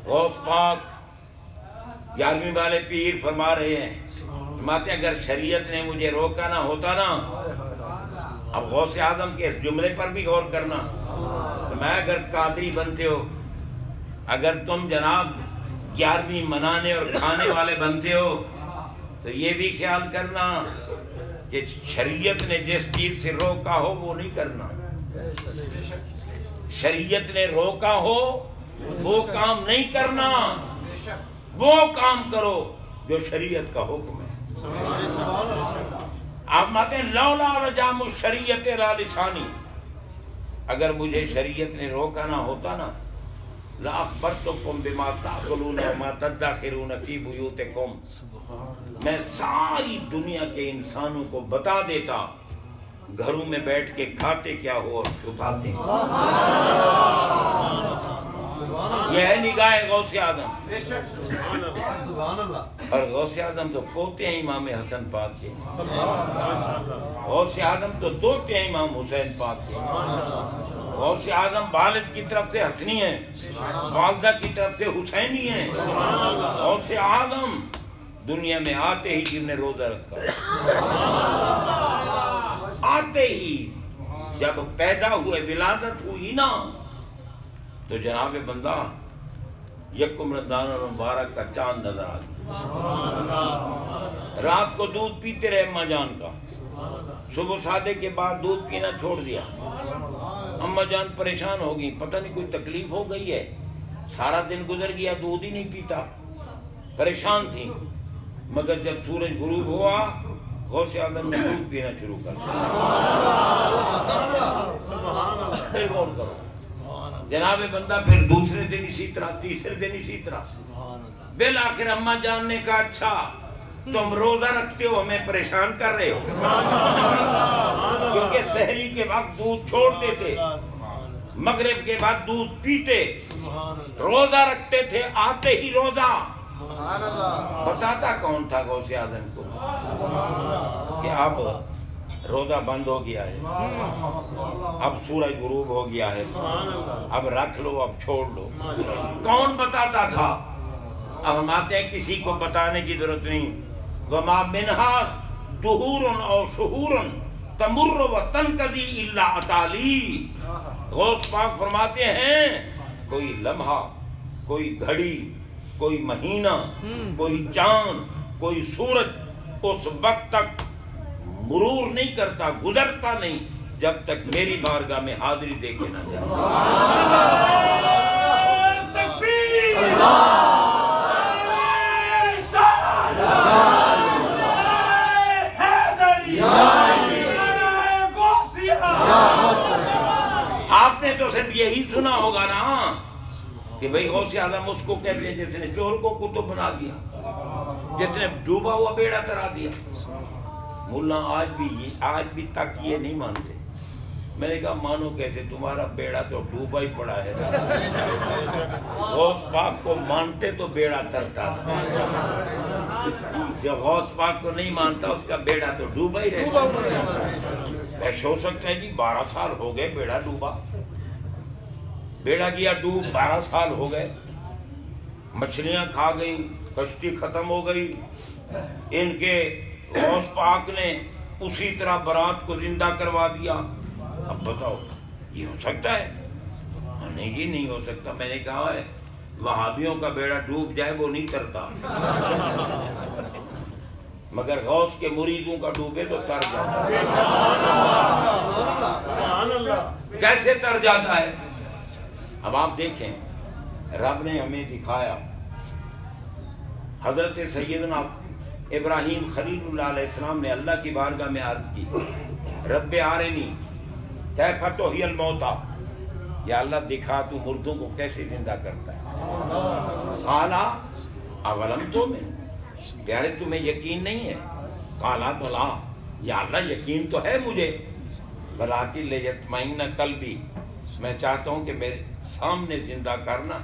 غوث پاک 11ویں والے پیر فرما رہے ہیں، فرماتے ہیں اگر شریعت نے مجھے روکا نہ ہوتا نا، اب غوث اعظم کے اس جملے پر بھی غور کرنا، میں اگر قادری بنتے ہو، اگر تم جناب 11ویں منانے اور کھانے والے بنتے ہو، تو یہ بھی خیال کرنا کہ شریعت نے جس چیز سے روکا ہو وہ نہیں کرنا، شریعت نے روکا ہو وہ کام نہیں کرنا، وہ کام کرو جو شریعت کا حکم ہے۔ آپ ماتے ہیں لولا لجام الشریعت علی لسانی، اگر مجھے شریعت نے روکا نہ ہوتا نا، لأخبرتکم بما تأکلون وما تدخرون فی بیوتکم، میں ساری دنیا کے انسانوں کو بتا دیتا گھروں میں بیٹھ کے کھاتے کیا ہو اور چھپاتے۔ یہ ہے نگاہ غوث اعظم، اور غوث اعظم تو پوتے ہیں امام حسن پاک کے، غوث اعظم تو دوتے ہیں امام حسین پاک کے، غوث اعظم والد کی طرف سے حسنی ہیں، والدہ کی طرف سے حسینی ہیں۔ غوث اعظم دنیا میں آتے ہی جن نے روزہ رکھا، آتے ہی جب پیدا ہوئے ولادت ہوئی نا تو جناب بندہ یکم رمضان المبارک کا چاند نظر آ گیا، رات کو دودھ پیتے رہے اماں جان کا، صبح سادے کے بعد دودھ پینا چھوڑ دیا، اماں جان پریشان ہو گئی، پتہ نہیں کوئی تکلیف ہو گئی ہے، سارا دن گزر گیا دودھ ہی نہیں پیتا، پریشان تھی، مگر جب سورج غروب ہوا غوث اعظم نے دودھ پینا شروع کر دیا۔ غور کرو جناب بندہ، پھر دوسرے دن اسی طرح، تیسرے دن اسی طرح، بالآخر اماں جان نے کہا اچھا تم روزہ رکھتے ہو ہمیں پریشان کر رہے ہو، کیونکہ سحری کے وقت دودھ چھوڑ دیتے، مغرب کے بعد دودھ پیتے، روزہ رکھتے تھے، آتے ہی روزہ۔ بتاتا کون تھا غوث اعظم کو کہ اب روزہ بند ہو گیا ہے، اب سورج غروب ہو گیا ہے، اب رکھ لو اب چھوڑ لو؟ کون بتاتا تھا؟ اب ہم آتے ہیں کسی کو بتانے کی ضرورت نہیں۔ وما منہا دہور او شہور تمر و تنقضی الا اتالی، غوث پاک فرماتے ہیں کوئی لمحہ، کوئی گھڑی، کوئی مہینہ، کوئی چاند، کوئی سورج اس وقت تک مرور نہیں کرتا، گزرتا نہیں جب تک میری بارگاہ میں حاضری دے کے نہ جائے۔ آپ نے تو صرف یہی سنا ہوگا نا کہ بھئی غوث اعظم اس کو کہتے ہیں جس نے چور کو کتب بنا دیا، جس نے ڈوبا ہوا بیڑا ترا دیا۔ مولا آج بھی تک یہ نہیں مانتے۔ میں نے کہا مانو کیسے، تمہارا بیڑا تو ڈوبا ہی پڑا ہے۔ غوث پاک کو مانتے تو بیڑا ترتا تھا، جب غوث پاک کو نہیں مانتا اس کا بیڑا تو ڈوبا ہی رہتا۔ ایسا ہو سکتا ہے جی 12 سال ہو گئے بیڑا ڈوبا، بیڑا گیا ڈوب، 12 سال ہو گئے، مچھلیاں کھا گئی، کشتی ختم ہو گئی، ان کے غوث پاک نے اسی طرح برات کو زندہ کروا دیا۔ اب بتاؤ یہ ہو سکتا ہے؟ نہیں جی نہیں ہو سکتا۔ میں نے کہا ہے وہابیوں کا بیڑا ڈوب جائے وہ نہیں ترتا، مگر غوث کے مریدوں کا ڈوبے تو تر جاتا ہے۔ کیسے تر جاتا ہے؟ اب آپ دیکھیں، رب نے ہمیں دکھایا، حضرت سیدنا ابراہیم خلیل اللہ علیہ السلام نے اللہ کی بارگاہ میں عرض کی، رب آرنی کیف تحیی الموتیٰ، یا اللہ دکھا تو مردوں کو کیسے زندہ کرتا ہے۔ قالا اولم تؤمن، پیارے تمہیں یقین نہیں ہے؟ قالا بلا، یا اللہ یقین تو ہے مجھے، ولکن لیطمئن قلبی، میں چاہتا ہوں کہ میرے سامنے زندہ کرنا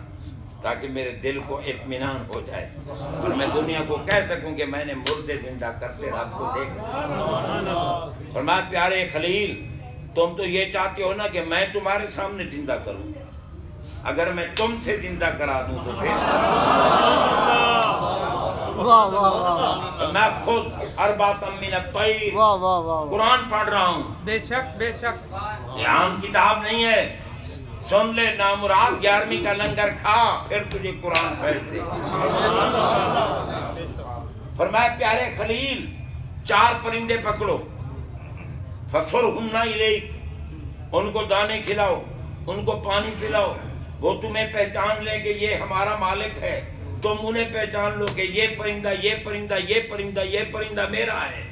تاکہ میرے دل کو اطمینان ہو جائے اور میں دنیا کو کہہ سکوں کہ میں نے مردے زندہ کرتے رب کو دیکھا۔ فرمایا پیارے خلیل تم تو یہ چاہتے ہو نا کہ میں تمہارے سامنے زندہ کروں، اگر میں تم سے زندہ کرا دوں تو پھر میں خود اربعۃ من الطیر قرآن پڑھ رہا ہوں۔ بے شک بے شک، یہ عام کتاب نہیں ہے، سن لے نامراد 11ویں کا لنگر کھا پھر تجھے قرآن پھیل دے۔ فرمایا پیارے خلیل 4 پرندے پکڑو، فَصُرْهُنَّ إِلَيْكَ، ان کو دانے کھلاؤ، ان کو پانی پلاؤ، وہ تمہیں پہچان لیں کہ یہ ہمارا مالک ہے، تم انہیں پہچان لو کہ یہ پرندہ یہ پرندہ یہ پرندہ یہ پرندہ میرا ہے۔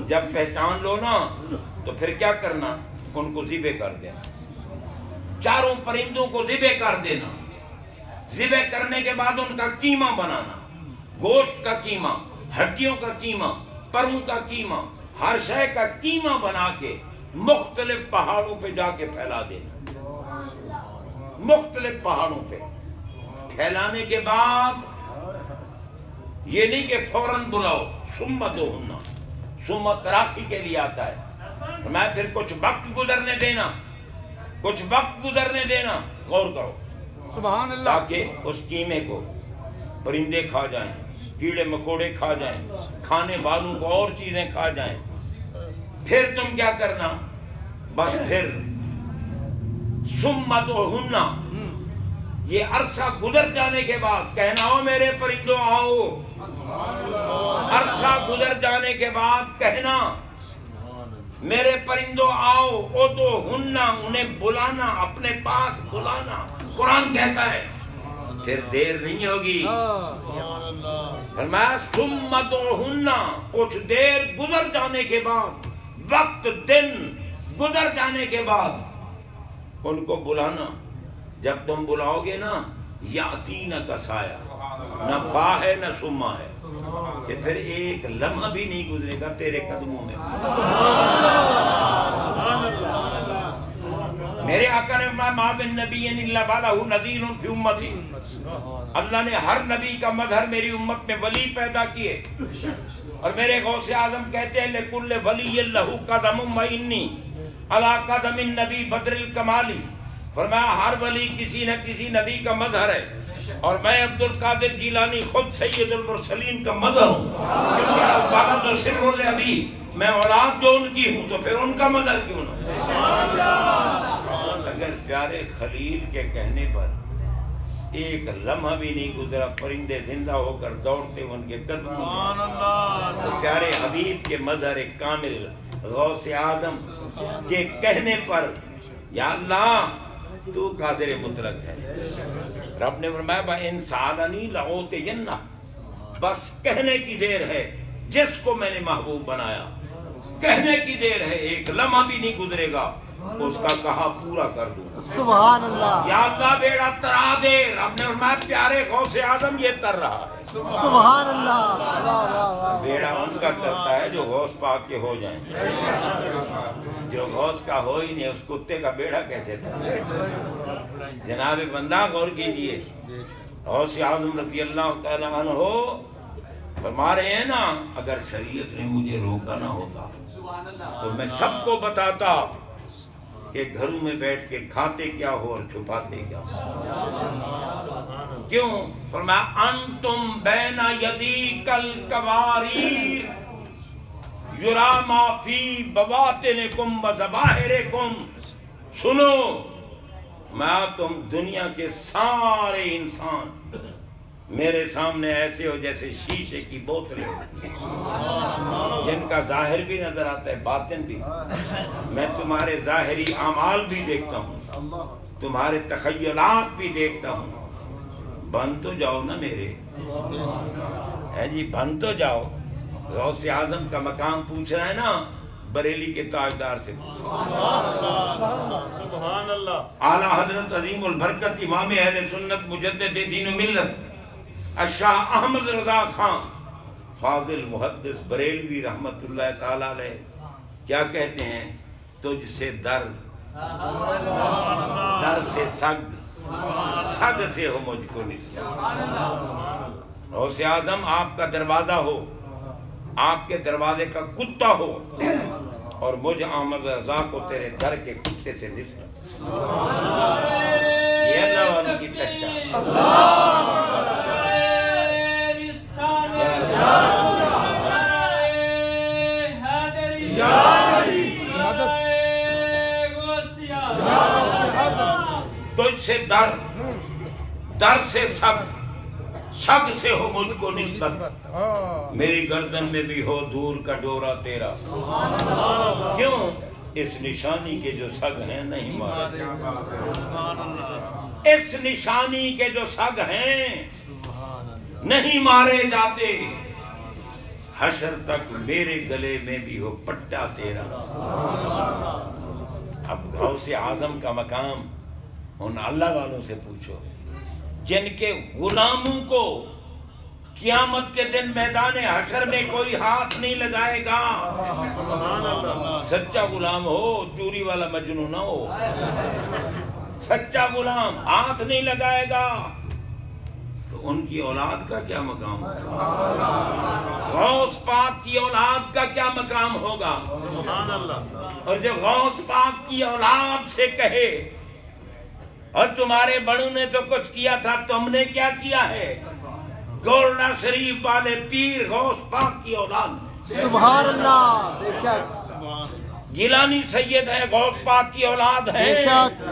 جب پہچان لو نا تو پھر کیا کرنا، ان کو ذبح کر دینا، 4 پرندوں کو ذبح کر دینا، ذبح کرنے کے بعد ان کا قیمہ بنانا، گوشت کا قیمہ، ہڈیوں کا قیمہ، پروں کا قیمہ، ہر شے کا قیمہ بنا کے مختلف پہاڑوں پہ جا کے پھیلا دینا، مختلف پہاڑوں پہ پھیلانے کے بعد یہ نہیں کہ فوراً بلاؤ، ثم تراخی کے لیے آتا ہے، میں پھر کچھ وقت گزرنے دینا، کچھ وقت گزرنے دینا، غور کرو سبحان اللہ، تاکہ اس قیمے کو پرندے کھا جائیں، کیڑے مکوڑے کھا جائیں، کھانے والوں کو اور چیزیں کھا جائیں۔ پھر تم کیا کرنا، بس پھر ثم ادعوہن، یہ عرصہ گزر جانے کے بعد کہنا ہو میرے پرندوں آؤ، عرصہ گزر جانے کے بعد کہنا میرے پرندوں آؤ، ادعوہن، انہیں بلانا، اپنے پاس بلانا، قرآن کہتا ہے پھر دیر نہیں ہوگی۔ فرمایا ثم ادعوہن، کچھ دیر گزر جانے کے بعد، وقت دن گزر جانے کے بعد ان کو بلانا، جب تم بلاؤ گے نا یاتین کا سایہ، نہ فا ہے نہ سما ہے، کہ پھر ایک لمحہ بھی نہیں گزرے گا تیرے قدموں میں۔ میرے آقا نے فرمایا ما من نبی الا ولہ نذیر فی امتی، اللہ نے ہر نبی کا مظہر میری امت میں ولی پیدا کیے، اور میرے غوث اعظم کہتے ہیں لکل ولی لہ قدم وانی علی قدم النبی بدر الکمالی، فرمایا ہر ولی کسی نہ کسی نبی کا مظہر ہے، اور میں عبد القادر جیلانی خود سید المرسلین کا مظہر ہوں، کیونکہ بعد سر الابی، میں اولاد جو ان کی ہوں تو پھر ان کا مظہر کیوں نہ۔ اگر پیارے خلیل کے کہنے پر ایک لمحہ بھی نہیں گزرا پرندے زندہ ہو کر دوڑتے ان کے قدموں سبحان میں. اللہ. تو پیارے حبیب کے مظہر کامل غوث اعظم کے کہنے پر یا اللہ تو قادر مطلق ہے. رب نے فرمایا با ان سعادنی لأوتینہ، بس کہنے کی دیر ہے جس کو میں نے محبوب بنایا، کہنے کی دیر ہے، ایک لمحہ بھی نہیں گزرے گا اس کا کہا پورا کر دوں. سبحان اللہ. یا اللہ بیڑا ترا دے. رب نے فرمایا پیارے غوث اعظم یہ تر رہا ہے. سبحان اللہ. واہ واہ واہ. بیڑا ان کا ترتا ہے جو غوث پاک کے ہو جائیں، جو غوث کا ہو ہی نہیں اس کتے کا بیڑا کیسے تھا. جناب بندہ غور کیجئے، غوث اعظم رضی اللہ تعالیٰ عنہ فرما رہے ہیں نا، اگر شریعت نے مجھے روکا نہ ہوتا تو میں سب کو بتاتا کہ گھروں میں بیٹھ کے کھاتے کیا ہو اور چھپاتے کیا ہو. کیوں؟ فرمایا انتم بین یدی کل کواریر یرا ما فی بواطنکم و ظواہرکم. سنو، میں تم دنیا کے سارے انسان میرے سامنے ایسے ہو جیسے شیشے کی بوتلیں ہوتی ہیں جن کا ظاہر بھی نظر آتا ہے باطن بھی. میں تمہارے ظاہری اعمال بھی دیکھتا ہوں، تمہارے تخیلات بھی دیکھتا ہوں. بن تو جاؤ نا میرے، ہے جی بن تو جاؤ. غوث اعظم کا مقام پوچھ رہا ہے نا بریلی کے تاجدار سے. سبحان اللہ. اعلیٰ حضرت عظیم البرکت امام اہل سنت مجدد دین و ملت شاہ احمد رضا خان فاضل محدث بریلوی رحمت اللہ تعالیٰ علیہ کیا کہتے ہیں؟ تجھ سے در سے سگ، سگ سے ہو مجھ کو نسبت. غوث اعظم آپ کا دروازہ ہو، آپ کے دروازے کا کتا ہو، اور مجھ احمد رضا کو تیرے در کے کتے سے نسبت. یہ اللہ والوں کی پہچان. تجھ سے در، در سے سگ، سگ سے ہو مجھ کو نسبت. میری گردن میں بھی ہو دور کا ڈورا تیرا. کیوں؟ اس نشانی کے جو سگ ہیں نہیں مارے. اس نشانی کے جو سگ ہیں نہیں مارے جاتے. حشر تک میرے گلے میں بھی ہو پٹا تیرا. اب غوث اعظم کا مقام ان اللہ والوں سے پوچھو جن کے غلاموں کو قیامت کے دن میدان حشر میں کوئی ہاتھ نہیں لگائے گا. سچا غلام ہو، چوری والا مجنون نہ ہو. سچا غلام ہاتھ نہیں لگائے گا تو ان کی اولاد کا کیا مقام ہوگا؟ غوث پاک کی اولاد کا کیا مقام ہوگا؟ اور جو غوث پاک کی اولاد سے کہے اور تمہارے بڑوں نے تو کچھ کیا تھا، تم نے کیا کیا ہے؟ گولڈا شریف والے پیر غوث پاک کی اولاد. سبحان اللہ. بے شک. گیلانی سید ہے غوث پاک کی اولاد ہے. بے شک.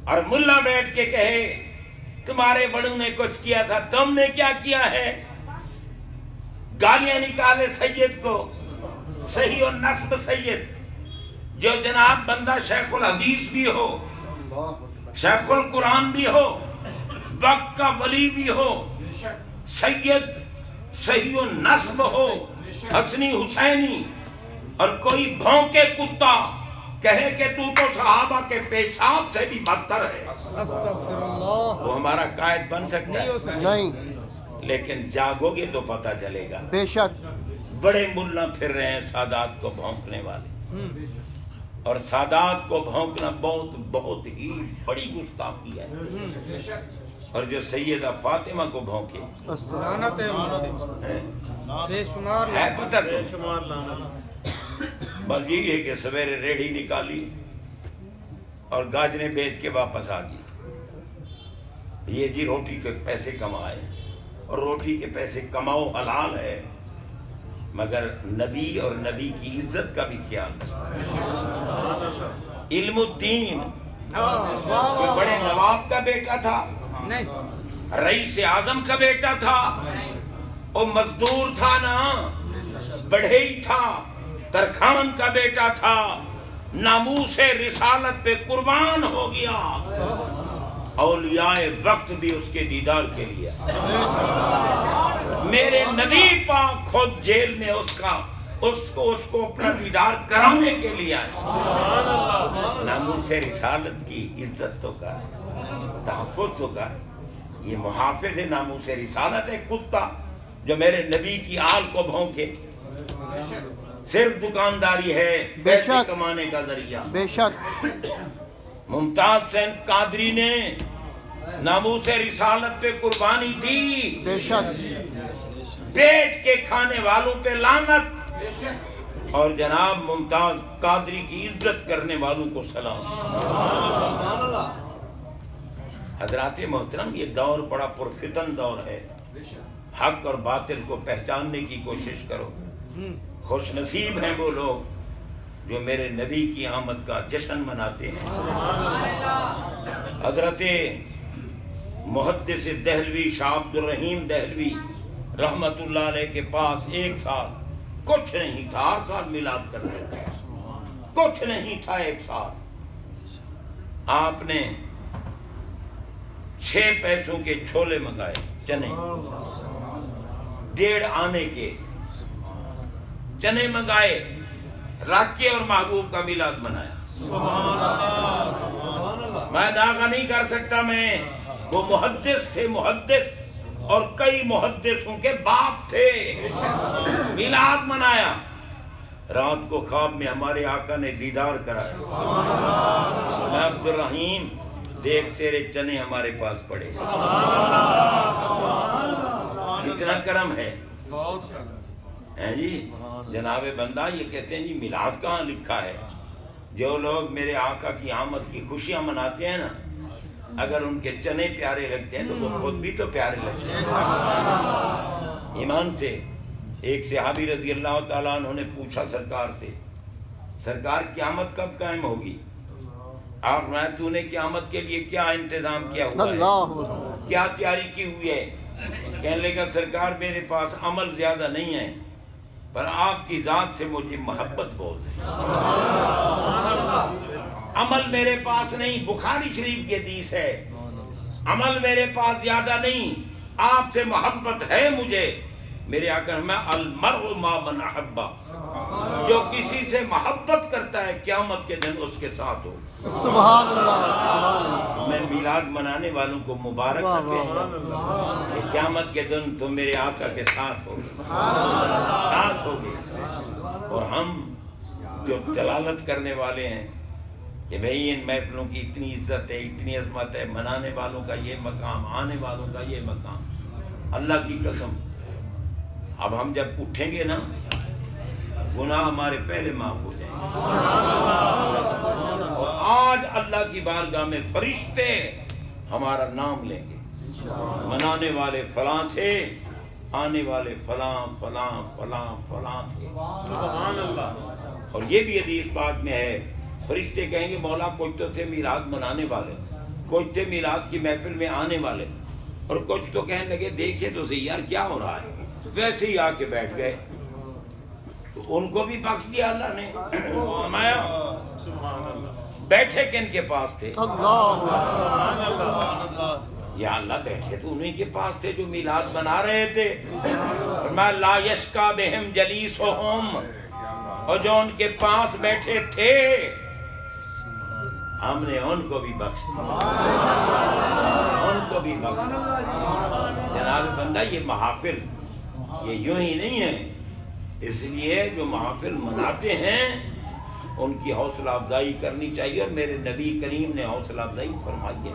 اور ملا بیٹھ کے کہے تمہارے بڑوں نے کچھ کیا تھا، تم نے کیا کیا ہے؟ گالیاں نکالے سید کو، صحیح النسب سید، جو جناب بندہ شیخ الحدیث بھی ہو، شیخ القرآن بھی ہو، وقت کا ولی بھی ہو، سید صحیح النسب ہو، حسنی حسینی، اور کوئی بھونکے کتا کہے کہ تو صحابہ کے پیشاب سے بھی بدتر ہے، وہ ہمارا قائد بن سکتا ہے؟ نہیں. لیکن جاگو گے تو پتہ چلے گا. بے شک. بڑے ملا پھر رہے ہیں سادات کو بھونکنے والے، اور سادات کو بھونکنا بہت بہت ہی بڑی گستاخی ہے. اور جو سیدہ فاطمہ کو بھونکے ہے پتہ تو بس یہ ہے کہ سویرے ریڑھی نکالی اور گاجریں بیچ کے واپس آ گئی. یہ جی روٹی کے پیسے کمائے، اور روٹی کے پیسے کماؤ حلال ہے، مگر نبی اور نبی کی عزت کا بھی خیال رکھو. علم الدین کوئی بڑے نواب کا بیٹا تھا، نہیں رئیس اعظم کا بیٹا تھا، اور مزدور تھا نا، بڑھئی تھا، ترکھان کا بیٹا تھا، ناموس رسالت پہ قربان ہو گیا، اولیاء وقت بھی اس کے دیدار کے لیے، میرے نبی پاک خود جیل میں اس کو اپنا دیدار کرانے کے لیے آئے۔ ناموس رسالت کی عزت تو کر، تحفظ تو کر، یہ محافظ ناموس رسالت ہے کتا جو میرے نبی کی آل کو بھونکے، صرف دکانداری ہے پیسے کمانے کا ذریعہ۔ بے شک ممتاز حسین قادری نے ناموس رسالت پہ قربانی دی، بے شک بیچ کے کھانے والوں پہ لعنت، اور جناب ممتاز قادری کی عزت کرنے والوں کو سلام۔ حضرات محترم، یہ دور بڑا پرفتن دور ہے، حق اور باطل کو پہچاننے کی کوشش کرو۔ خوش نصیب ہیں وہ لوگ جو میرے نبی کی آمد کا جشن مناتے ہیں۔ حضرت محدث دہلوی شاہ عبد الرحیم دہلوی رحمت اللہ علیہ کے پاس ایک سال کچھ نہیں تھا، ہر سال میلاد کرتے تھے، کچھ نہیں تھا ایک سال، آپ نے 6 پیسوں کے چھولے منگائے، چنے، 1.5 آنے کے چنے منگائے، رکھ کے اور محبوب کا میلاد منایا۔ میں داغا نہیں کر سکتا، میں وہ محدث تھے، محدث، اور کئی محدثوں کے باپ تھے، میلاد منایا۔ رات کو خواب میں ہمارے آقا نے دیدار کرایا، میں عبد الرحیم دیکھ تیرے چنے ہمارے پاس پڑے، اتنا کرم ہے جی۔ جناب بندہ یہ کہتے ہیں جی میلاد کہاں لکھا ہے؟ جو لوگ میرے آقا کی آمد کی خوشیاں مناتے ہیں نا، اگر ان کے چنے پیارے لگتے ہیں تو وہ خود بھی تو پیارے لگتے ہیں۔ ایمان سے ایک صحابی رضی اللہ تعالیٰ عنہ نے پوچھا سرکار سے، سرکار قیامت کب قائم ہوگی؟ آپ نے تو نے قیامت کے لیے کیا انتظام کیا ہوا ہے، کیا تیاری کی ہوئی ہے؟ کہنے لگا سرکار میرے پاس عمل زیادہ نہیں ہے، پر آپ کی ذات سے مجھے محبت بہت ہے۔ عمل میرے پاس نہیں، بخاری شریف کی حدیث ہے، عمل میرے پاس زیادہ نہیں، آپ سے محبت ہے مجھے۔ میرے آقا میں المرء ما من احبا، جو کسی سے محبت کرتا ہے قیامت کے دن اس کے ساتھ ہو۔ سبحان اللہ۔ میں میلاد منانے والوں کو مبارک پیش کرتا ہوں کہ قیامت کے دن تم میرے آقا کے ساتھ ہوگے، ساتھ ہوگے۔ اور ہم جو دلالت کرنے والے ہیں کہ بھئی ان محفلوں کی اتنی عزت ہے، اتنی عظمت ہے، منانے والوں کا یہ مقام، آنے والوں کا یہ مقام، اللہ کی قسم اب ہم جب اٹھیں گے نا گناہ ہمارے پہلے معاف ہو جائیں گے۔ اور آج اللہ کی بارگاہ میں فرشتے ہمارا نام لیں گے، منانے والے فلاں تھے، آنے والے فلاں فلاں فلاں فلاں تھے۔ اور یہ بھی حدیث پاک میں ہے، فرشتے کہیں گے مولا کچھ تو تھے میلاد منانے والے، کچھ تھے میلاد کی محفل میں آنے والے، اور کچھ تو کہنے لگے دیکھے تو صحیح یار کیا ہو رہا ہے، ویسے ہی آ کے بیٹھ گئے، تو ان کو بھی بخش دیا اللہ نے۔ فرمایا بیٹھے کن کے پاس تھے؟ یا اللہ بیٹھے تو انہیں کے پاس تھے جو میلاد بنا رہے تھے۔ فرمایا لا یشکا بہم جلیسہم، اور جو ان کے پاس بیٹھے تھے ہم نے ان کو بھی بخش دیا، ان کو بھی بخش دیا۔ جناب بندہ یہ محافل یہ یوں ہی نہیں ہے، اس لیے جو محافل مناتے ہیں ان کی حوصلہ افزائی کرنی چاہیے، اور میرے نبی کریم نے حوصلہ افزائی فرمائی ہے۔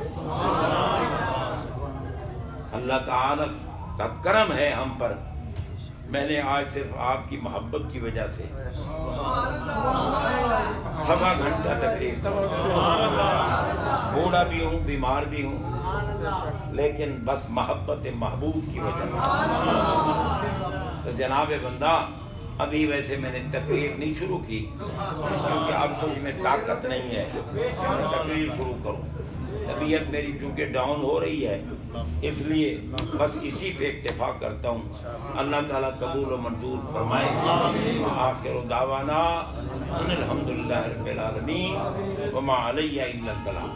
اللہ تعالیٰ کا کرم ہے ہم پر، میں نے آج صرف آپ کی محبت کی وجہ سے 1.25 گھنٹہ تقریر، بوڑھا بھی ہوں، بیمار بھی ہوں، لیکن بس محبت محبوب کی وجہ سے۔ تو جناب بندہ ابھی ویسے میں نے تقریر نہیں شروع کی کیونکہ اب مجھ میں طاقت نہیں ہے تقریر شروع کروں، طبیعت میری چونکہ ڈاؤن ہو رہی ہے، اس لیے بس اسی پہ اکتفا کرتا ہوں۔ اللہ تعالیٰ قبول و منظور فرمائے۔ آخر دعوانا ان الحمدللہ رب العالمین وما علیہ الا البلاغ۔